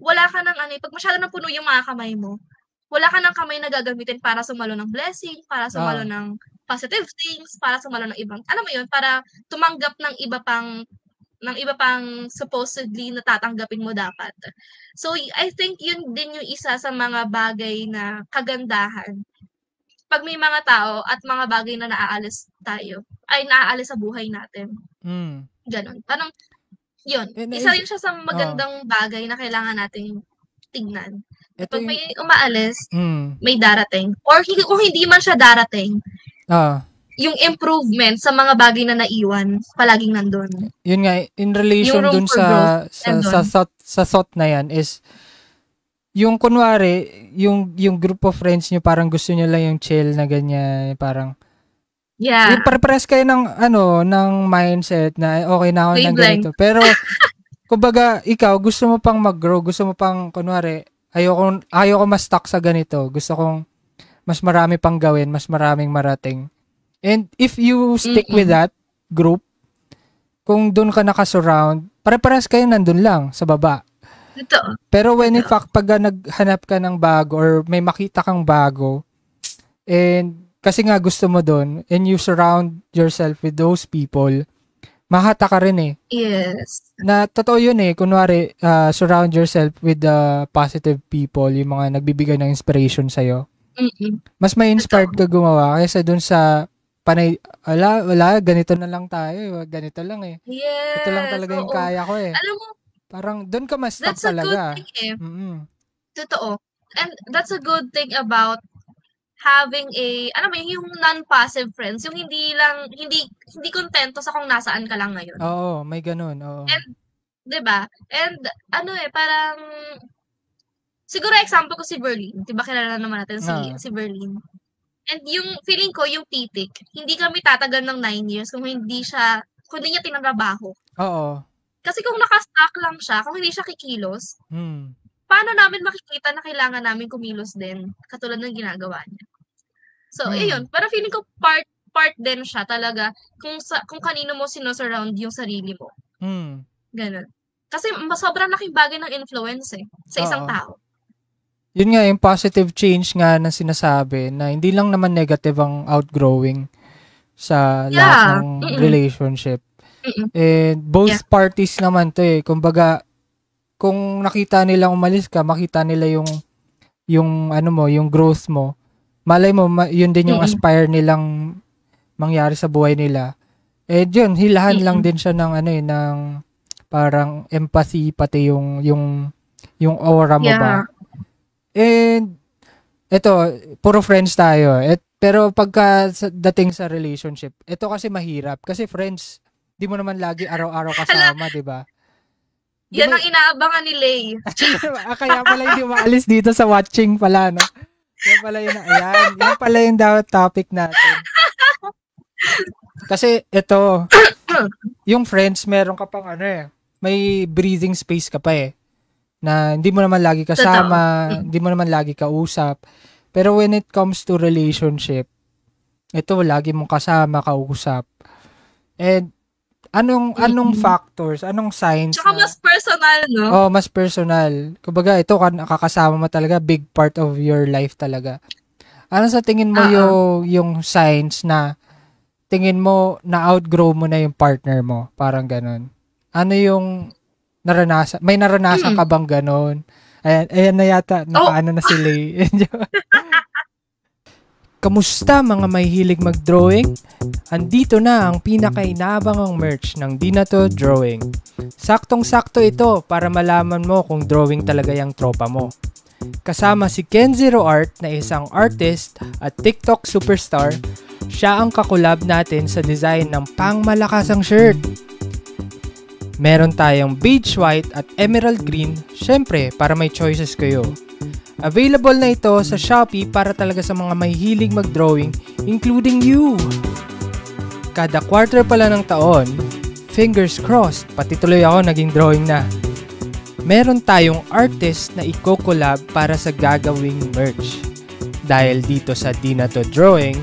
wala ka ng pag masyado na puno yung mga kamay mo, wala ka ng kamay na gagamitin para sumalo ng blessing, para sumalo ng positive things, para sumalo ng ibang, alam mo yun, para tumanggap ng iba pang supposedly natatanggapin mo dapat. So, I think yun din yung isa sa mga bagay na kagandahan. Pag may mga tao at mga bagay na naaalis sa buhay natin. Ganon. Parang, yun. Isa rin siya sa magandang bagay na kailangan nating tignan. Pag may umaalis, may darating. Or kung hindi man siya darating, yung improvement sa mga bagay na naiwan, palaging nandun. Yun nga, in relation dun sa thought na yan is, yung kunwari, yung group of friends nyo, parang gusto nyo lang yung chill na ganyan, parang, pare-pares kayo ng mindset na okay na ako ng ganito. Pero, kumbaga, ikaw, gusto mo pang mag-grow, gusto mo pang, kunwari, ayoko mas stuck sa ganito. Gusto kong mas marami pang gawin, mas maraming marating. And if you stick with that group, kung doon ka nakasurround, pare-pares kayo nandun lang sa baba. Ito. Pero when in fact, pag naghanap ka ng bago or may makita kang bago, and kasi nga gusto mo doon and you surround yourself with those people, mahata ka rin eh. Yes. Na totoo yun eh. Kunwari, surround yourself with the positive people, yung mga nagbibigay ng inspiration sa'yo. Mm-mm. Mas may inspired ka gumawa kaysa dun sa panay, wala, ganito na lang tayo. Ganito lang eh. Yes. Ito lang talaga yung Oo. kaya ko eh. Alam mo, Parang dun ka mas stuck that's a good talaga. thing eh. Mm-mm. Totoo. And that's a good thing about having alam mo yung non-passive friends, yung hindi kontento sa kung nasaan ka lang ngayon. Oo, may ganun. Oo. And 'di ba? And parang siguro example ko si Berlin, 'di ba kilala naman natin si Berlin. And yung feeling ko yung titik, hindi kami tatagal ng 9 years kung hindi niya tinatrabaho. Oo. Kasi kung naka-stuck lang siya, kung hindi siya kikilos, paano namin makikita na kailangan namin kumilos din katulad ng ginagawa niya. So, ayun, parang feeling ko part din siya talaga kung kanino mo sino-surround yung sarili mo. Ganun. Kasi sobrang laking bagay ng influence sa isang tao. Yun nga, yung positive change nga na sinasabi na hindi lang naman negative ang outgrowing sa lahat ng relationship. And both parties naman to eh. Kumbaga, kung nakita nila umalis ka, makita nila yung growth mo. Malay mo, yun din yung aspire nilang mangyari sa buhay nila. Eh, yun, hilahan lang din siya ng ng parang empathy, pati yung aura mo ba. And, eto, puro friends tayo. Pero pagka dating sa relationship, ito kasi mahirap. Kasi friends, di mo naman lagi araw-araw kasama, di ba? Yan ang inaabangan ni Lay. Kaya pala hindi umaalis dito sa watching pala, no? Yan pala yun. Ayan. Yan pala yung topic natin. Kasi ito, yung friends, meron ka pang may breathing space ka pa eh. Na hindi mo naman lagi kasama, hindi mo naman lagi kausap. Pero when it comes to relationship, ito lagi mong kasama, kausap. And anong factors, anong signs? Tsaka mas personal, no? Oh, mas personal. Kumbaga, ito nakakasama mo talaga, big part of your life talaga. Ano sa tingin mo yung signs na tingin mo na outgrow mo na yung partner mo? Parang ganun. Ano yung naranasan? May naranasan ka bang ganun? Ayan na yata, nakaano na si Lay. Kamusta mga mahihilig mag-drawing? Andito na ang pinaka-inaabangang merch ng Di Na To Drawing. Saktong-sakto ito para malaman mo kung drawing talaga yung tropa mo. Kasama si Kenzero Art na isang artist at TikTok superstar, siya ang kakulab natin sa design ng pangmalakasang shirt. Meron tayong beige white at emerald green, syempre para may choices kayo. Available na ito sa Shopee para talaga sa mga mahihilig mag-drawing, including you. Kada quarter pala ng taon, fingers crossed, pati tuloy ako naging drawing na. Meron tayong artist na i-collab para sa gagawing merch. Dahil dito sa Di Na To Drawing,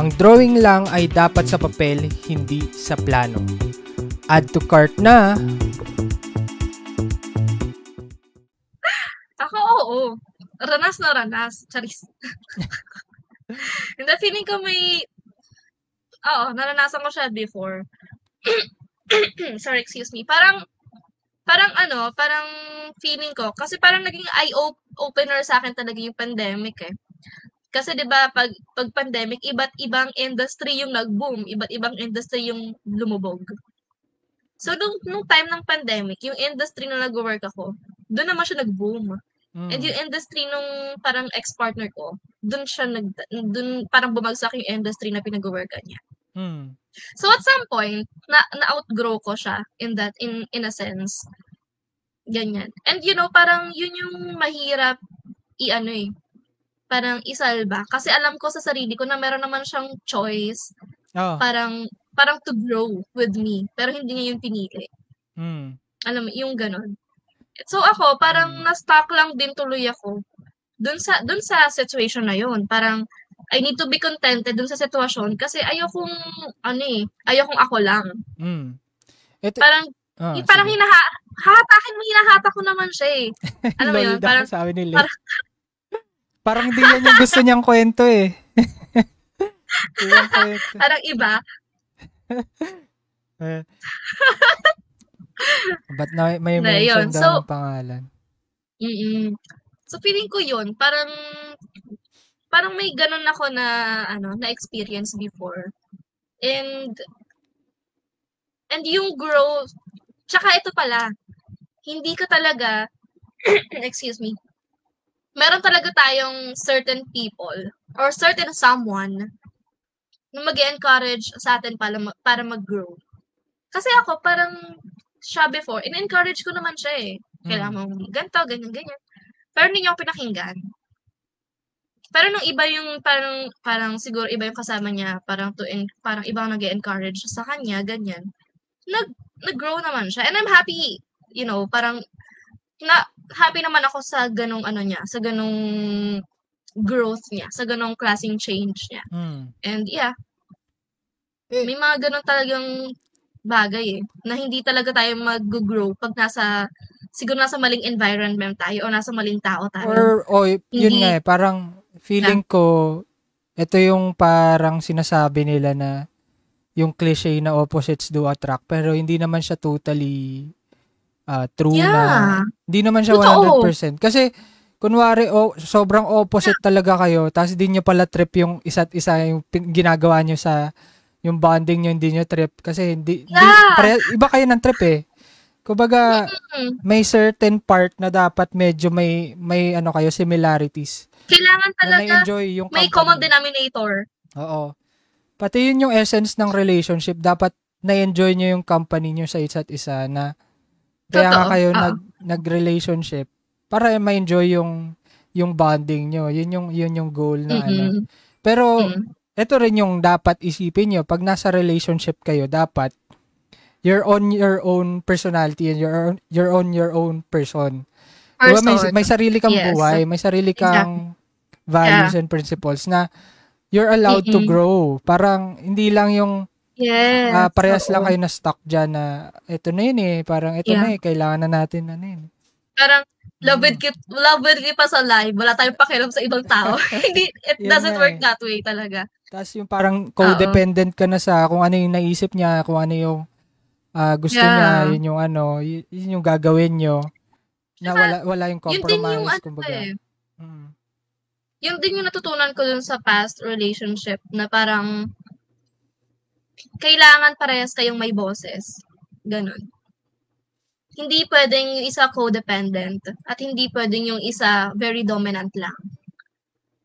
ang drawing lang ay dapat sa papel, hindi sa plano. Add to cart na. Ako, oo. Ranas na ranas. Charis. Hindi, feeling ko naranasan ko siya before. Sorry, excuse me. Parang feeling ko, kasi parang naging eye-opener sa akin talaga yung pandemic eh. Kasi 'di ba pag pandemic, iba't ibang industry yung nag-boom, iba't ibang industry yung lumubog. So nung time ng pandemic, yung industry na nag-work ako, doon naman siya nag-boom. And yung industry nung parang ex-partner ko, doon parang bumagsak yung industry na pinag-workan niya. So at some point, na-outgrow ko siya in a sense. Ganyan. And parang yun yung mahirap parang isalba. Kasi alam ko sa sarili ko na meron naman siyang choice. Parang to grow with me. Pero hindi niya yung pinili. Alam mo, yung ganon. So ako, parang na-stuck lang din tuloy ako. Dun sa situation na yun. Parang, I need to be contented dun sa sitwasyon kasi ayokong ako lang. Parang hinahatak ko naman siya eh. Alam mo yun? Parang sabi ni Lay. Parang hindi yan yung gusto niyang kwento eh. Ibang kwento. Parang iba. Eh, ba't na may Na yun. mention daw So, ng pangalan? mm. So, feeling ko yun, parang, parang may ganun ako na, na experience before. And, and yung growth, tsaka ito pala, hindi ka talaga, excuse me, meron talaga tayong certain people or certain someone na mag encourage sa atin para mag-grow. Kasi ako, parang siya before, in-encourage ko naman siya eh. Kailangan Mm. mong ganito, ganyan, ganyan. Pero hindi niya ako pinakinggan. Pero nung iba yung parang siguro iba yung kasama niya, parang ibang nag-encourage sa kanya, ganyan. Nag nag-grow naman siya. And I'm happy, parang na happy naman ako sa ganong ano niya, sa ganong growth niya, sa ganong klaseng change niya. Mm. And yeah, Eh, may mga ganon talagang bagay eh, na hindi talaga tayo mag-grow pag siguro nasa maling environment tayo o nasa maling tao tayo. yun Hindi, nga eh, parang yeah, feeling ko, ito yung parang sinasabi nila na yung cliche na opposites do attract, pero hindi naman siya totally true na, yeah, hindi naman siya totoo. 100%. Kasi, kunwari, sobrang opposite talaga kayo, tapos hindi nyo pala trip yung isa't isa, yung ginagawa nyo sa, yung bonding nyo, hindi nyo trip. Kasi, Yeah, iba kayo ng trip eh. Kumbaga, mm. may certain part na dapat medyo may ano kayo, similarities, Kailangan na talaga na-enjoy yung may common company. denominator. Oo. Pati yun yung essence ng relationship, dapat na-enjoy nyo yung company nyo sa isa't isa na kaya nga Totoo, kayo oo. nag-relationship para ma-enjoy yung bonding nyo. Yun yung goal na ano. Mm, Pero mm. ito rin yung dapat isipin nyo pag nasa relationship kayo, dapat you're on your own personality and you're on your own person. 'Di ba Person. may sarili kang Yes, buhay, may sarili exactly. kang Yeah. values and principles na you're allowed to Mm. grow. Parang hindi lang yung Yes, parehas lang oo. kayo na stuck dyan na ito na yun eh, parang ito Yeah. na eh, kailangan na natin ano yun. Parang Mm. love with you pa sa live, wala tayong pakialam sa ibang tao. Hindi, it Yun doesn't nga work eh. that way talaga. Tapos yung parang Oo. codependent ka na sa kung ano yung naisip niya, kung ano yung gusto niya, Yeah. yun yung ano, yun yung gagawin nyo na Tsaka, wala yung yun din yung compromise, ano kumbaga. eh, Mm. yun din yung natutunan ko dun sa past relationship na parang kailangan parehas kayong may boses. Ganun. Hindi pwedeng yung isa codependent at hindi pwedeng yung isa very dominant lang.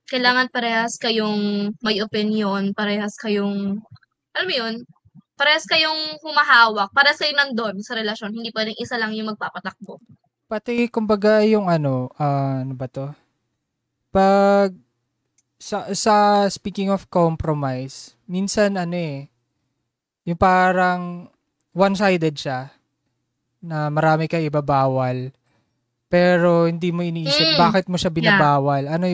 Kailangan parehas kayong may opinion, parehas kayong, alam mo yun, parehas kayong humahawak, para sa'yo nandun sa relasyon, hindi pwedeng isa lang yung magpapatakbo. Pati kumbaga yung ano, ano ba to? Pag sa speaking of compromise, minsan ano eh, yung parang one-sided siya na marami kang ibabawal pero hindi mo iniisip Mm, bakit mo siya yeah, binabawal. Ano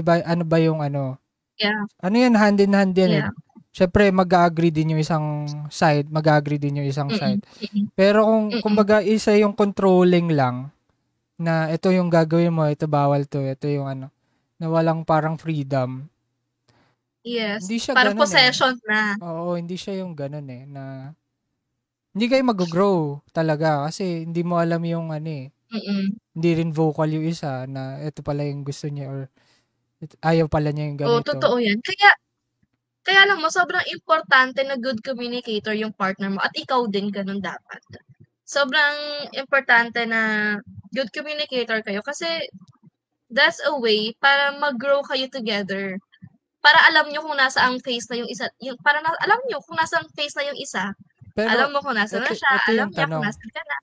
ba yung ano? yeah, Ano yan, hand in hand yan eh. yeah. Syempre mag-agree din yung isang side, mag-agree din yung isang Mm, side. mm, Pero kung mm. kumbaga isa yung controlling lang na ito yung gagawin mo, ito bawal to, ito yung ano, na walang parang freedom. Yes, Hindi siya parang ganun eh. possession na. Oo, hindi siya yung ganun eh na hindi kayo mag-grow talaga kasi hindi mo alam yung ano eh. Mm. Hindi rin vocal yung isa na ito pala yung gusto niya or ayaw pala niya yung Oo, ganito. totoo yan. Kaya lang mo, sobrang importante na good communicator yung partner mo at ikaw din ganun dapat. Sobrang importante na good communicator kayo kasi that's a way para mag-grow kayo together. Para alam nyo kung nasa ang phase na yung isa, alam nyo kung nasa ang phase na yung isa. Alam Pero mo kung nasa na siya, ito alam yung niya kung tanong. nasa ka na.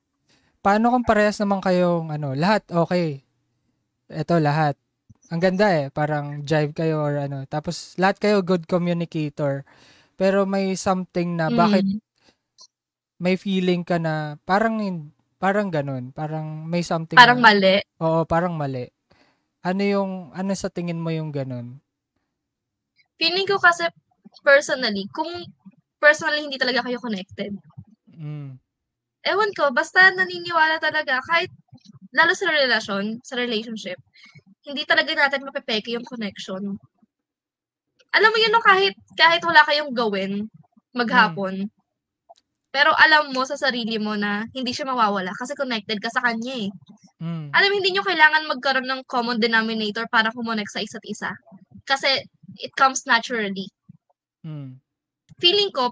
Paano kung parehas naman kayong ano, lahat okay. Ito lahat. Ang ganda eh, parang jive kayo or ano. Tapos lahat kayo good communicator. Pero may something na bakit Mm, may feeling ka na parang ganun, parang may something parang na mali. oo, parang mali. Ano sa tingin mo yung ganun? Feeling ko kasi personally, kung personally hindi talaga kayo connected, Mm. ewan ko, basta naniniwala talaga, kahit lalo sa relasyon, sa relationship, hindi talaga natin mapepeke yung connection. alam mo yun, no, kahit wala kayong gawin Mm. maghapon, pero alam mo sa sarili mo na hindi siya mawawala kasi connected ka sa kanya eh. Mm. Alam mo, hindi nyo kailangan magkaroon ng common denominator para kumonect sa isa't isa. Kasi it comes naturally. Mm. Feeling ko,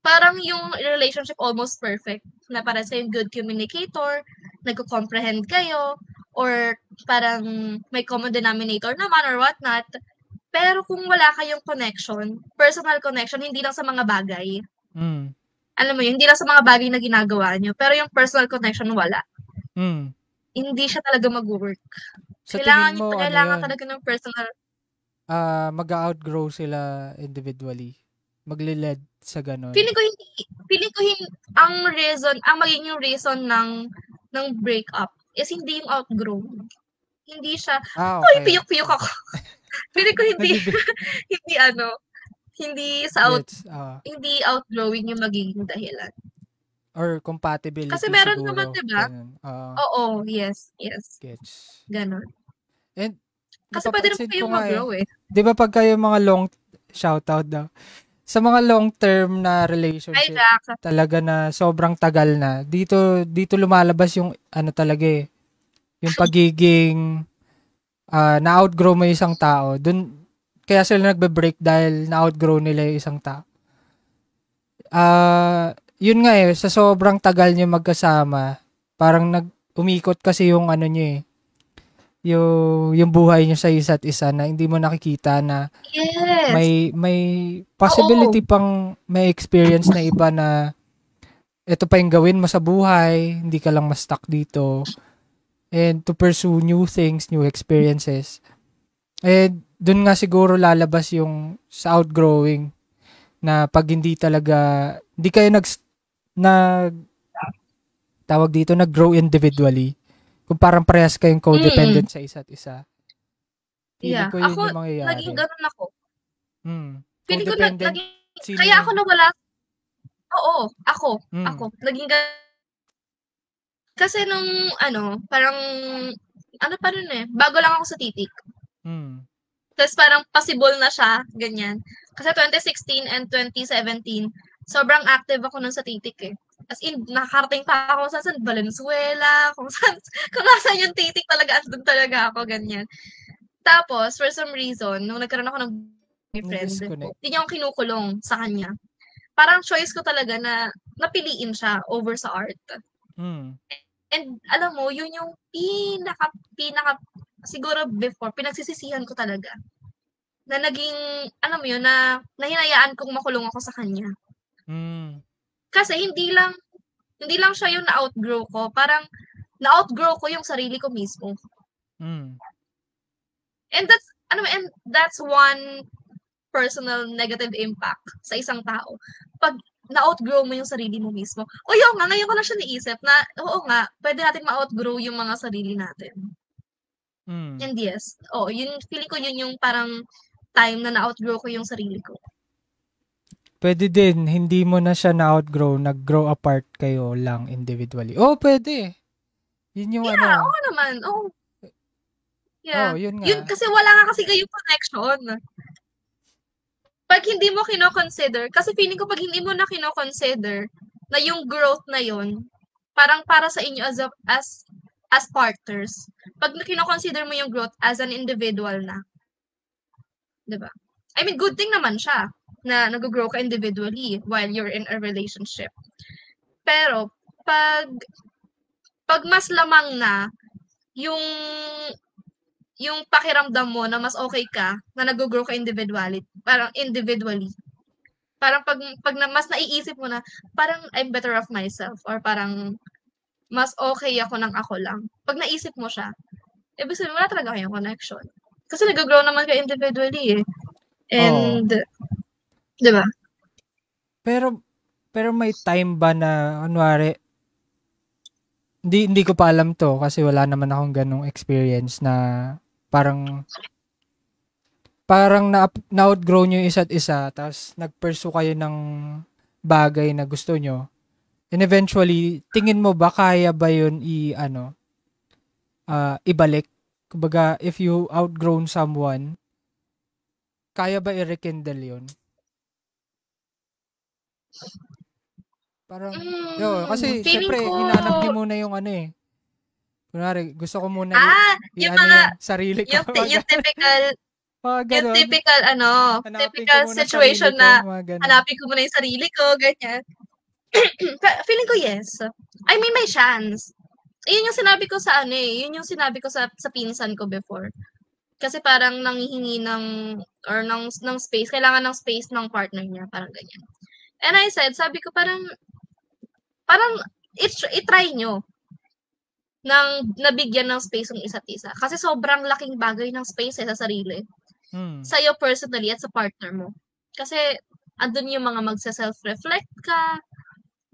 parang yung relationship almost perfect, na para sa yung good communicator, nagko-comprehend kayo, or parang may common denominator naman or whatnot. Pero kung wala kayong connection, personal connection, hindi lang sa mga bagay. Mm. Alam mo yun, hindi lang sa mga bagay na ginagawa nyo, pero yung personal connection wala. Mm. Hindi siya talaga mag-work. Sa tingin mo, ano Kailangan yun? talaga ng personal. Mag-outgrow sila individually. Magle-led sa ganon. Feeling ko ang reason, ang magiging reason ng breakup is hindi yung outgrow. Hindi siya, uy, Okay. piyok-piyok ako. Feeling ko hindi, Nabibi. hindi ano, hindi sa Gets. hindi outgrowing yung magiging dahilan. Or Kasi compatibility meron naman, siguro. 'di ba? Ganun. Oo, yes, yes. Gets. Gano'n. And Kasi puwede naman napapansin ko kayong nga mag-grow, eh. 'di ba pag kayo mga shoutout daw. Sa mga long term na Hi, relationship, Jack. talaga na sobrang tagal na. Dito lumalabas yung ano talaga yung pagiging na-outgrow mo yung isang tao. Kaya sila nagbe-break dahil na-outgrow nila yung isang tao. Yun nga sa sobrang tagal niyo magkasama, parang umikot kasi yung ano niyo yung buhay niyo sa isa't isa na hindi mo nakikita na Yes. may Oo. possibility pang may experience na iba na ito pa yung gawin mo sa buhay, hindi ka lang ma-stuck dito. And to pursue new things, new experiences. And dun nga siguro lalabas yung sa outgrowing na pag hindi kayo nag tawag dito, nag-grow individually. Kung parang parehas kayong Mm. codependent sa isa't isa. Feeling Yeah. ko yun Ako, yung naging mangyayari. gano'n ako. Feeling ko Naging sino kaya ako yung, nawala. Oo, ako. mm, Kasi nung ano, parang ano pa nun, eh, bago lang ako sa titik. mm, Tapos parang possible na siya, ganyan. Kasi 2016 and 2017, sobrang active ako nun sa titik eh. As in, nakakarating pa ako sa Valenzuela, kung saan, kung nasan yung titik talaga, andun talaga ako, ganyan. Tapos, for some reason, nung nagkaroon ako ng boyfriend, na-disconnect. hindi niya ako kinukulong sa kanya. Parang choice ko talaga na napiliin siya over sa art. Mm, And alam mo, yun yung pinaka, siguro before, pinagsisisihan ko talaga. Na naging, alam mo yun, na hinayaan kong makulong ako sa kanya. mm, Kasi hindi lang siya yung na-outgrow ko. Parang, na-outgrow ko yung sarili ko mismo. mm, And that's one personal negative impact sa isang tao. Pag na-outgrow mo yung sarili mo mismo. O yun nga, ngayon ko lang siya naisip na, oo nga, pwede natin ma-outgrow yung mga sarili natin. mm. And yes, feeling ko yun yung parang time na na-outgrow ko yung sarili ko. Pwede din, hindi mo na siya na-outgrow, nag-grow apart kayo lang individually. Oh, pwede. Yun yung Yeah, ano. oo naman. Oo, Oh, yeah. yun Yun nga. kasi wala nga kasi kayong connection. Pag hindi mo kino-consider, kasi feeling ko pag hindi mo na kino-consider na yung growth na yun, parang para sa inyo as partners. Pag kino-consider mo yung growth as an individual na, 'di ba? I mean, good thing naman siya na nag-grow ka individually while you're in a relationship. Pero pag pag mas lamang na yung yung pakiramdam mo na mas okay ka na nag-grow ka individually. Parang pag mas naiisip mo na parang I'm better off myself or parang mas okay ako ng ako lang. Pag naisip mo siya, ibig sabihin wala talaga kayong connection. Kasi nag-grow naman kayo individually eh. Oo. And, 'di ba? Pero, pero may time ba na, kunwari, hindi ko pa alam to kasi wala naman akong ganong experience na parang na-outgrow nyo yung isa't isa tapos nag-pursue kayo ng bagay na gusto nyo. And eventually, tingin mo ba kaya ba yun ibalik? Kumbaga, if you outgrown someone, kaya ba i-rekindle yun? Parang, kasi Feeling syempre, ko, hinanap din muna yung ano eh. Kunwari, gusto ko muna yung ano mga, yung sarili ko. yung typical, Mga yung ganon. typical, Hanapin ko typical muna sarili situation ko. na Mga ganon. hanapin ko muna yung sarili ko, ganyan. Feeling ko yes. I mean, may chance. Yun yung sinabi ko sa yun yung sinabi ko sa pinsan ko before. Kasi parang nanghihingi ng space, kailangan ng space ng partner niya, parang ganyan. And I said, sabi ko parang i-try nyo nabigyan ng space ng isa't isa. Kasi sobrang laking bagay ng space sa sarili. Sa'yo personally at sa partner mo. Kasi andun yung mga magsa-self-reflect ka,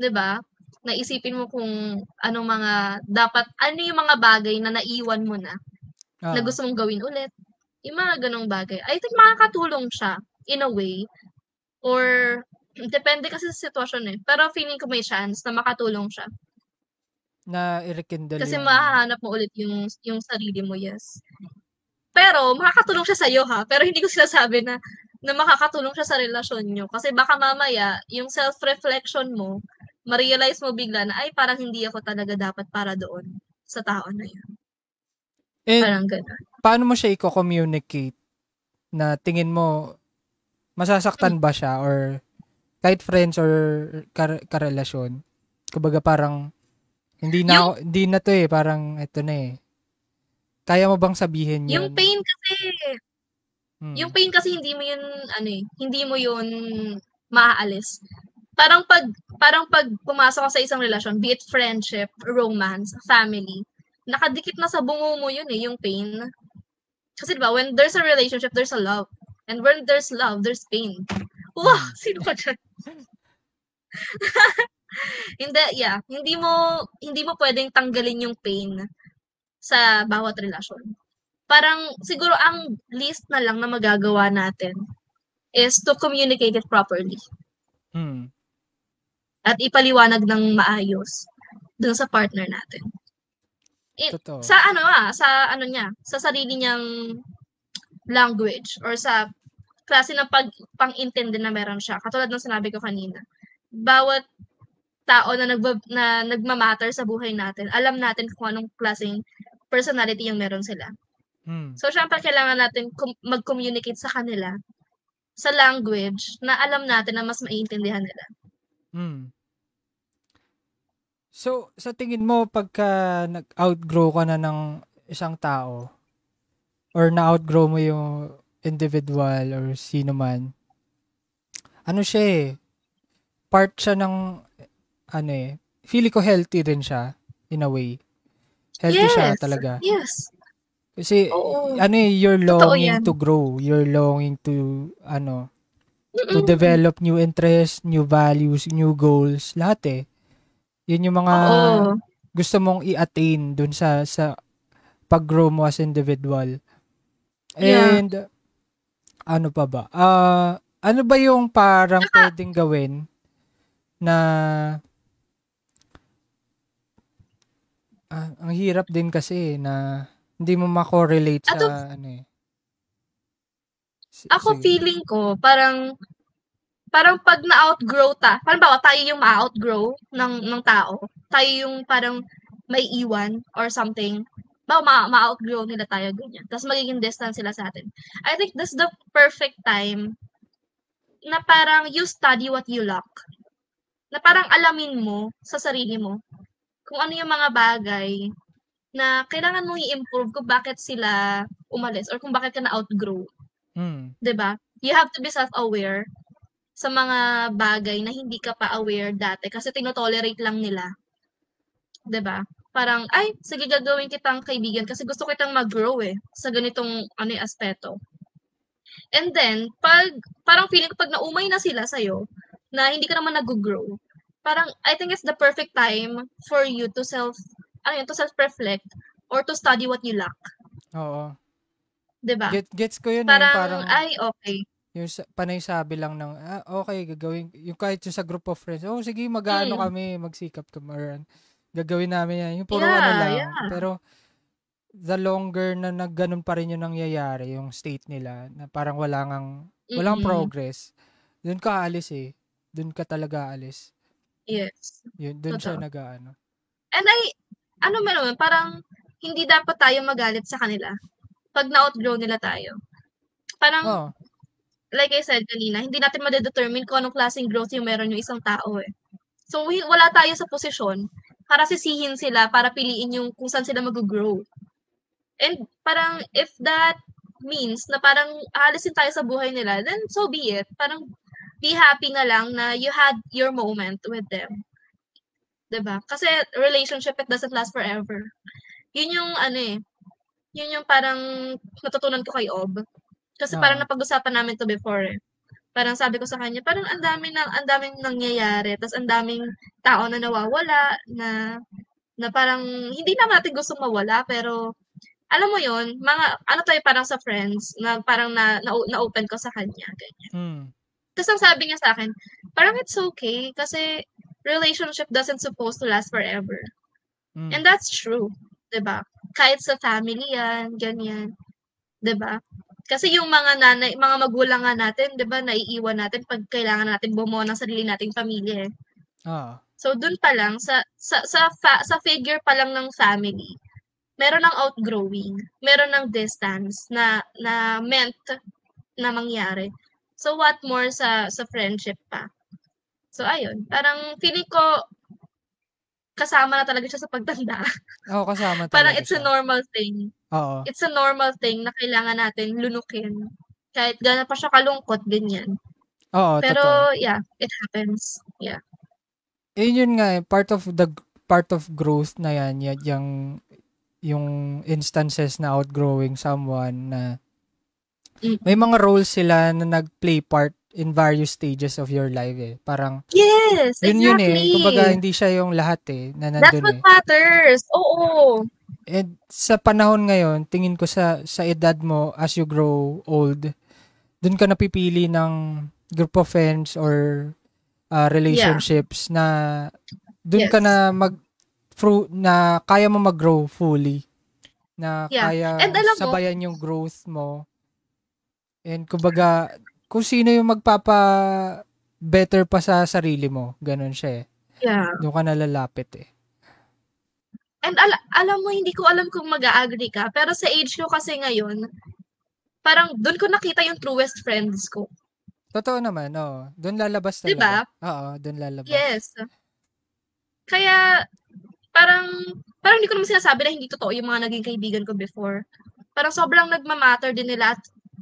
'di ba? Naisipin mo kung ano yung mga bagay na naiwan mo na gusto mong gawin ulit. Yung mga ganong bagay. I think makakatulong siya in a way or depende kasi sa sitwasyon eh. Pero feeling ko may chance na makatulong siya. Na i-rekindle Kasi yung mahahanap mo ulit yung sarili mo, yes. Pero makakatulong siya sa'yo ha. Pero hindi ko sinasabi na makakatulong siya sa relasyon nyo. Kasi baka mamaya, yung self-reflection mo, ma-realize mo bigla na, ay, parang hindi ako talaga dapat para doon sa tao na yun. And Parang gano'n. paano mo siya i-communicate na tingin mo masasaktan ba siya or kahit friends or karelasyon? Kumbaga parang hindi na to eh, parang ito na eh. Kaya mo bang sabihin Yung yun? pain kasi, yung pain kasi hindi mo yun, hindi mo yun maaalis. Parang pag pumasok ka sa isang relasyon, be it friendship, romance, family, nakadikit na sa bungo mo yun eh, yung pain. Kasi diba, when there's a relationship, there's a love. And when there's love, there's pain. Wow, sino ka dyan? Hindi mo pwedeng tanggalin yung pain sa bawat relasyon. Parang siguro ang least na lang na magagawa natin is to communicate it properly. At ipaliwanag ng maayos dun sa partner natin. Totoo. Sa sarili niyang language or sa klase ng pang-intindi na meron siya. Katulad ng sinabi ko kanina. Bawat tao na nagmamatter sa buhay natin, alam natin kung anong klaseng personality yung meron sila. So, syempre, kailangan natin mag-communicate sa kanila sa language na alam natin na mas maiintindihan nila. So, sa tingin mo, pagka nag-outgrow ka na ng isang tao or na-outgrow mo yung individual or sino man, ano siya eh, part siya ng, feeling ko healthy rin siya, in a way. Healthy siya talaga. Yes. Kasi, you're longing to grow. You're longing to, to develop new interests, new values, new goals, lahat eh. Yun yung mga gusto mong i-attain dun sa pag-grow mo as individual. And, ano pa ba? Ano ba yung parang pwedeng gawin na ang hirap din kasi na hindi mo ma-correlate sa Ako feeling ko, parang pag na-outgrow halimbawa tayo yung ma-outgrow ng tao, tayo yung parang may iwan or something, ma-outgrow nila tayo ganyan. Tapos magiging distance sila sa atin. I think that's the perfect time na parang you study what you lack. Na parang alamin mo sa sarili mo kung ano yung mga bagay na kailangan mong i-improve kung bakit sila umalis or kung bakit ka na-outgrow. 'Di ba? You have to be self-aware sa mga bagay na hindi ka pa aware dati kasi tinotolerate lang nila. 'Di ba? Parang, ay, sige gagawin kitang kaibigan kasi gusto kitang mag-grow sa ganitong aspeto. And then, parang feeling ko pag naumay na sila sa'yo, na hindi ka naman nag-grow, parang I think it's the perfect time for you to self-reflect or to study what you lack. Oo. 'Di ba? Gets ko yun parang ay, okay. Yung panay sabi lang ng, okay, gagawin, yung kahit yung sa group of friends, sige, kami, magsikap kami, or gagawin namin yan. Yung puro lang. Pero, the longer na nagganon pa rin yung nangyayari, yung state nila, na parang walang Mm. progress, dun ka aalis eh. Dun ka talaga aalis. Yes. Yun, dun siya Totoo. nag-aano. And ano mo naman, parang hindi dapat tayo magalit sa kanila pag na-outgrow nila tayo. Parang, Oo. like I said kanina, hindi natin madedetermine kung anong klaseng growth yung meron yung isang tao eh. So, wala tayo sa posisyon para sisihin sila, para piliin yung kung saan sila mag-grow. And parang, if that means na parang aalisin tayo sa buhay nila, then so be it. Parang, be happy na lang na you had your moment with them. 'Di ba? Kasi relationship, it doesn't last forever. Yun yung ano eh, yun yung parang natutunan ko kay Ob. Kasi parang Oo. napag-usapan namin to before eh. Parang sabi ko sa kanya, parang ang daming nangyayari, tas ang daming tao na nawawala, na parang hindi naman natin gustong mawala, pero alam mo yun, mga ano tayo parang sa friends, na parang na-open ko sa kanya, ganyan. Mm. Tapos ang sabi niya sa akin, parang it's okay, kasi relationship doesn't supposed to last forever. Mm. And that's true, 'di ba? Kahit sa family yan, ganyan, 'di ba? Kasi yung mga magulang nga natin, 'di ba, naiiwan natin pag kailangan natin bumuo ng sarili nating pamilya eh. Oo. So dun pa lang sa figure pa lang ng family, meron ng outgrowing, meron ng distance na meant na mangyari. So what more sa friendship pa. So ayun, parang feeling ko kasama na talaga siya sa pagtanda. Oo, kasama Parang talaga it's a siya. normal thing. Oo. It's a normal thing na kailangan natin lunukin. Kahit gaano pa siya kalungkot, ganyan. Oo, totoo. Pero yeah, it happens. Yeah. Yun nga eh, part of growth na yan, yung instances na outgrowing someone na may Mm. mga roles sila na nag-play part in various stages of your life eh. Parang, Yes, yun eh. Kumbaga, exactly. hindi siya yung lahat eh, na That's nandun what eh. matters. Oo. And sa panahon ngayon, tingin ko sa edad mo, as you grow old, dun ka napipili ng group of friends or Yeah. relationships na dun ka Yes. na kaya mo mag-grow fully, na Yeah. And kaya alam mo, sabayan yung growth mo. And kumbaga, kung sino yung better pa sa sarili mo, ganun siya eh. yeah. Doon ka nalalapit eh. And alam mo, hindi ko alam kung mag-a-agree ka, pero sa age ko kasi ngayon, parang doon ko nakita yung truest friends ko. Totoo naman, oo. Doon lalabas 'Di talaga. ba? Oo, doon lalabas. Yes. Kaya parang parang hindi ko naman sinasabi na hindi totoo yung mga naging kaibigan ko before. Parang sobrang nagma-matter din nila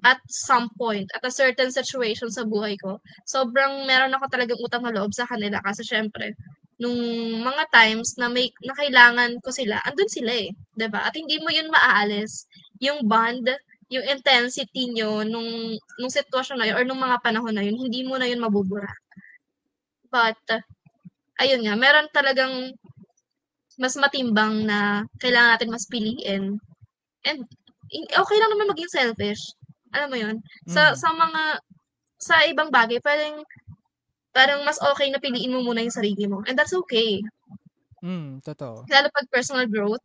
at some point, at a certain situation sa buhay ko. Sobrang meron ako talagang utang na loob sa kanila kasi syempre, nung mga times na kailangan ko sila, andun sila eh, 'di ba? At hindi mo yun maaalis. Yung bond, yung intensity nyo nung sitwasyon na yun or nung mga panahon na yun, hindi mo na yun mabubura. But, ayun nga, meron talagang mas matimbang na kailangan natin mas piliin. And okay lang naman maging selfish. Alam mo 'yun? Mm. Sa ibang bagay puwedeng parang mas okay na piliin mo muna 'yung sarili mo, and that's okay. Totoo. Lalo 'pag personal growth,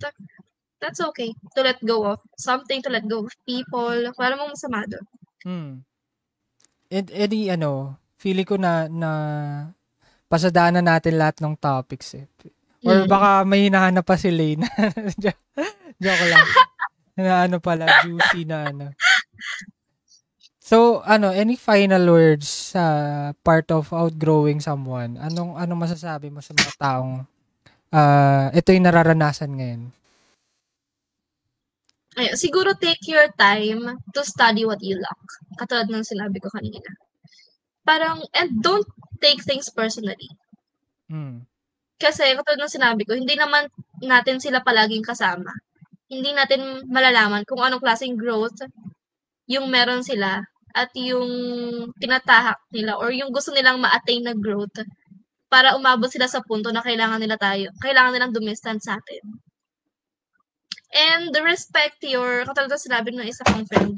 that's okay to let go of something, to let go of people, wala namang masama dun. Mm. Feeling ko na pasadaanan natin lahat ng topics eh. Or Mm. baka may hinahanap pa si Lane. Joke lang. Na pala, juicy na ano. So, any final words sa part of outgrowing someone? Anong masasabi mo sa mga taong ito yung nararanasan ngayon? Ayun, siguro take your time to study what you lack. Katulad ng sinabi ko kanina. Parang, and don't take things personally. Mm. Kasi katulad ng sinabi ko, hindi naman natin sila palaging kasama. Hindi natin malalaman kung anong klaseng growth yung meron sila at yung tinatahak nila or yung gusto nilang ma-attain na growth para umabot sila sa punto na kailangan nilang dumistan sa atin. And katulad ng sinabi ng isa kong friend,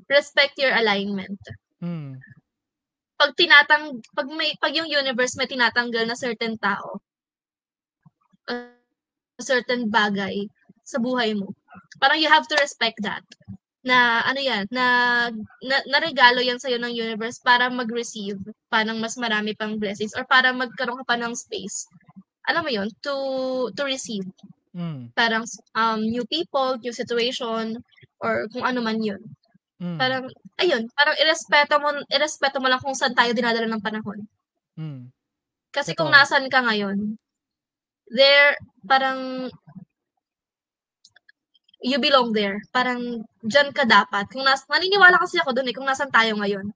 respect your alignment. Mm. Pag yung universe may tinatanggal na certain tao, certain bagay sa buhay mo, parang you have to respect that. Na ano yan, na regalo yan sa'yo ng universe para mag-receive pa ng mas marami pang blessings or para magkaroon ka pa ng space. Alam mo yun, to receive. Parang new people, new situation, or kung ano man yun. Parang, ayun, parang irespeto mo lang kung saan tayo dinadala ng panahon. Kasi kung nasan ka ngayon, parang, you belong there. Parang, dyan ka dapat. Naniniwala kasi ako dun kung nasan tayo ngayon.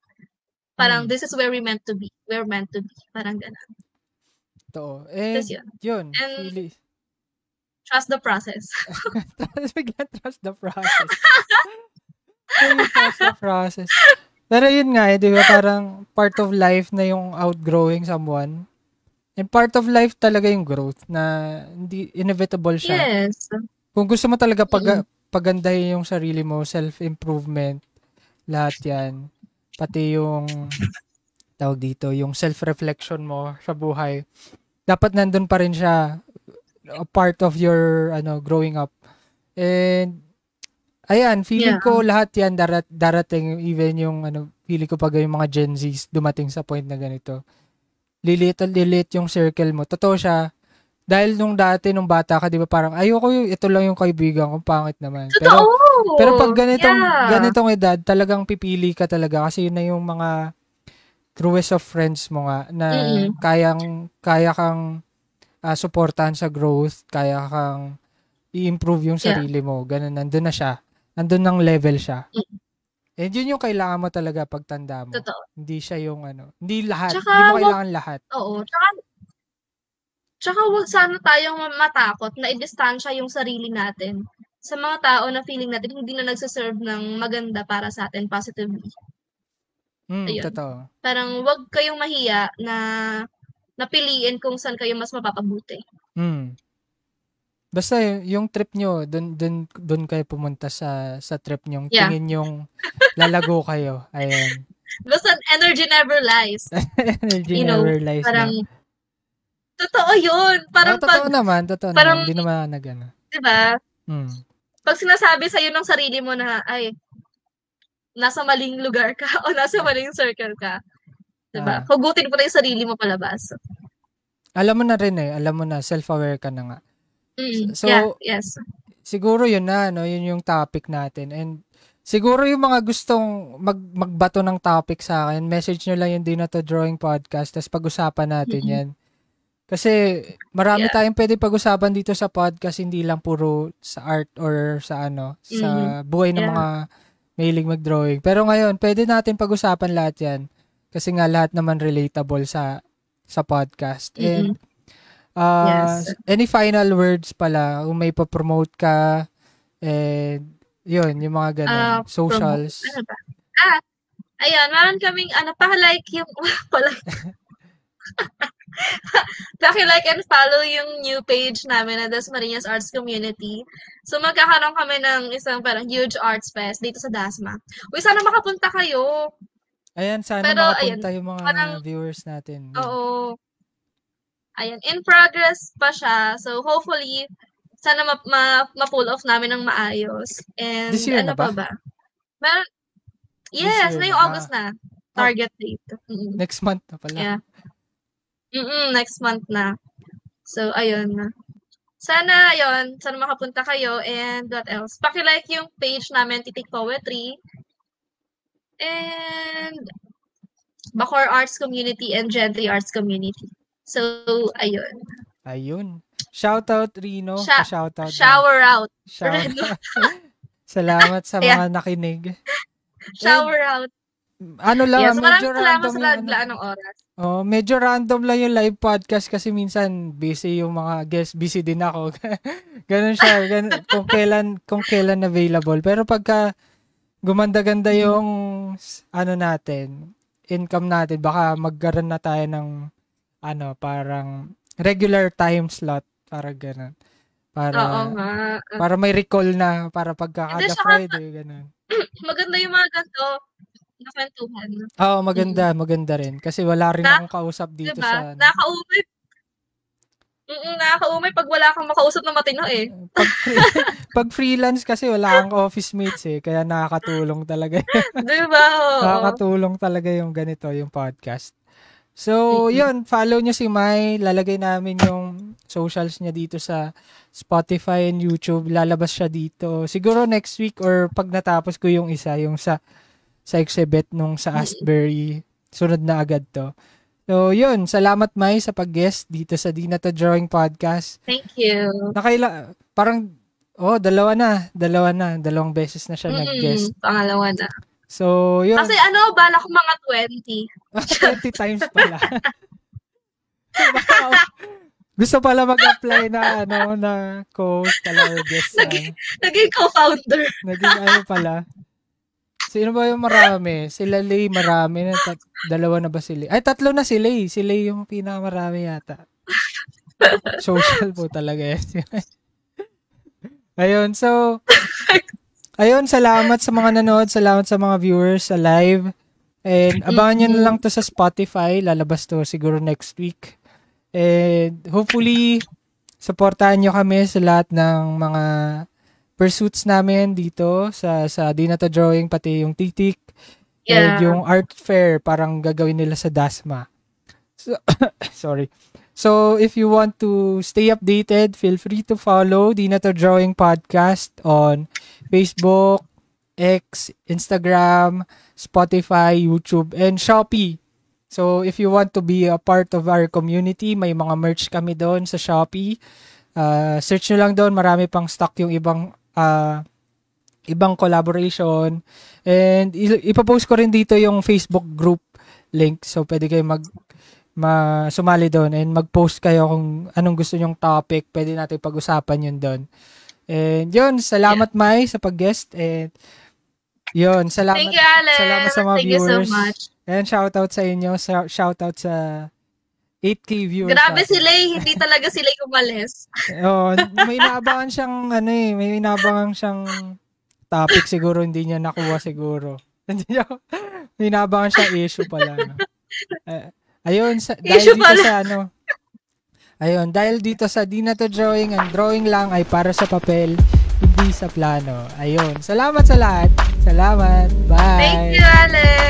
Parang, this is where we're meant to be. We're meant to be. Parang gano'n. Totoo. Yun. And, trust the process. Biglang trust the process. Trust the process. Pero yun nga, di ba, parang part of life na yung outgrowing someone. And part of life talaga yung growth na hindi inevitable siya. Yes. Kung gusto mo talaga pagandahin yung sarili mo, self-improvement, lahat yan. Pati yung tawag dito, yung self-reflection mo sa buhay. Dapat nandun pa rin siya, a part of your growing up. And ayan, feeling ko lahat yan darating, even yung feeling ko pag yung mga Gen Zs dumating sa point na ganito. Lilit yung circle mo. Totoo siya. Dahil nung bata ka, di ba, parang ayoko ito lang yung kaibigan ko, pangit naman. Pero pag ganitong edad, talagang pipili ka talaga kasi yun na yung mga truest of friends mo nga na kaya kang suportahan sa growth, kaya kang i-improve yung sarili mo. Ganun, nandun na siya. Nandun ng level siya. And yun yung kailangan mo talaga pagtanda mo. Totoo. Hindi siya yung hindi lahat. Hindi mo kailangan lahat. Oo. Tsaka huwag sana tayong matakot na i-distansya yung sarili natin sa mga tao na feeling natin hindi na nagsaserve ng maganda para sa atin positively. Ayun. Totoo. Parang huwag kayong mahiya na napiliin kung saan kayo mas mapapabuti. Basta yung trip nyo, dun kayo pumunta sa trip nyo. Tingin yung lalago kayo. Ayan. Basta energy never lies. Energy never lies. Parang, totoo yun. Parang totoo naman. Hindi naman nagano. Diba? Pag sinasabi sa'yo ng sarili mo na, ay, nasa maling lugar ka o nasa maling circle ka. Diba? Hugutin mo na yung sarili mo palabas. Alam mo na rin Alam mo na, self-aware ka na nga. So, yes. Siguro yun na, yun yung topic natin. And siguro yung mga gustong magbato ng topic sa akin, message nyo lang yung Di Na To Drawing Podcast, tapos pag-usapan natin yan. Kasi marami tayong pwede pag-usapan dito sa podcast, hindi lang puro sa art or sa sa buhay ng mga mahilig mag-drawing. Pero ngayon, pwede natin pag-usapan lahat yan. Kasi nga lahat naman relatable sa podcast. And any final words pala, kung may pa-promote ka, and yun, yung mga ganun, socials. Ano ba? Ayan, meron kaming, pa-like yung, paki-like and follow yung new page namin na Dasmariñas Arts Community. So, magkakaroon kami ng isang parang huge arts fest dito sa Dasma. Uy, sana makapunta kayo. Ayan, sana makapunta yung mga viewers natin. Oo. Ayan, in progress pa siya. So, hopefully, sana ma-pull off namin ng maayos. And, this year na ba? Yes, na yung August na. Target date. Next month na pala. Yeah. Next month na. So, ayun na. Sana makapunta kayo. And what else? Paki-like yung page namin, Titik Poetry. And Bacoor Arts Community and Gentry Arts Community. So, ayun. Shoutout, Rino. Shoutout. Shower out. Salamat sa mga nakinig. Shower out. Medyo random sa laglaan ng oras. Medyo random lang yung live podcast kasi minsan busy yung mga guests, busy din ako. Ganun siya, kung kailan available. Pero pagka gumanda-ganda yung natin, income natin, baka magkaroon na tayo ng parang regular time slot, para ganun. Para may recall na, para pagka kada Friday, ganun. Maganda yung mga ganito na kwentuhan. Oo, maganda rin. Kasi wala rin akong kausap dito diba? sa... Nakakaumay pag wala kang makausap na matino eh. Pag, pag freelance kasi wala kang office mates eh, kaya nakakatulong talaga. Diba? Oo. Nakakatulong talaga yung ganito, yung podcast. So, yun, follow nyo si Mai. Lalagay namin yung socials niya dito sa Spotify and YouTube. Lalabas siya dito. Siguro next week or pag natapos ko yung isa, yung sa exhibit nung sa Astbury. Sunod na agad to. So, yun. Salamat, Mai, sa pag-guest dito sa Di Na To Drawing Podcast. Thank you. Parang, dalawang beses na siya nag-guest. Pangalawa na. So, yun. Kasi bala ko mga 20. 20 times pala. Gusto pala mag-apply na co-host pala or guest. Naging co-founder. Naging pala. Sino ba yung marami? Sila Lay, marami na. Dalawa na ba sila? Ay, 3 na sila eh. Sila yung pinakamarami yata. Social po talaga yan. Ayun, so... Ayun, salamat sa mga nanood, salamat sa mga viewers sa live. And abangan nyo na lang to sa Spotify. Lalabas to siguro next week. And hopefully, supportahan nyo kami sa lahat ng mga pursuits namin dito sa Di Na To Drawing, pati yung titik. And yung art fair, parang gagawin nila sa DASMA. So, sorry. So, if you want to stay updated, feel free to follow Di Na To Drawing Podcast on Facebook, X, Instagram, Spotify, YouTube, and Shopee. So, if you want to be a part of our community, may mga merch kami doon sa Shopee. Search nyo lang doon. Marami pang stock yung ibang collaboration. And ipapost ko rin dito yung Facebook group link. So, pwede kayo sumali doon and mag-post kayo kung anong gusto nyong topic. Pwede natin pag-usapan yun doon. And yun, salamat Mai sa pag-guest. And yun, salamat. Thank you, Alex. Salamat sa mga Thank viewers. You so much. And shoutout sa inyo. Shoutout sa 8K viewers. Grabe sila hindi talaga sila umalis. May inaabangan siyang may inaabangan siyang topic siguro hindi niya nakuha siguro. May inaabangan siyang issue pala. Ayun, dahil dito sa Di Na To Drawing, ang drawing lang ay para sa papel, hindi sa plano. Ayun, salamat sa lahat. Salamat. Bye. Thank you, Alex.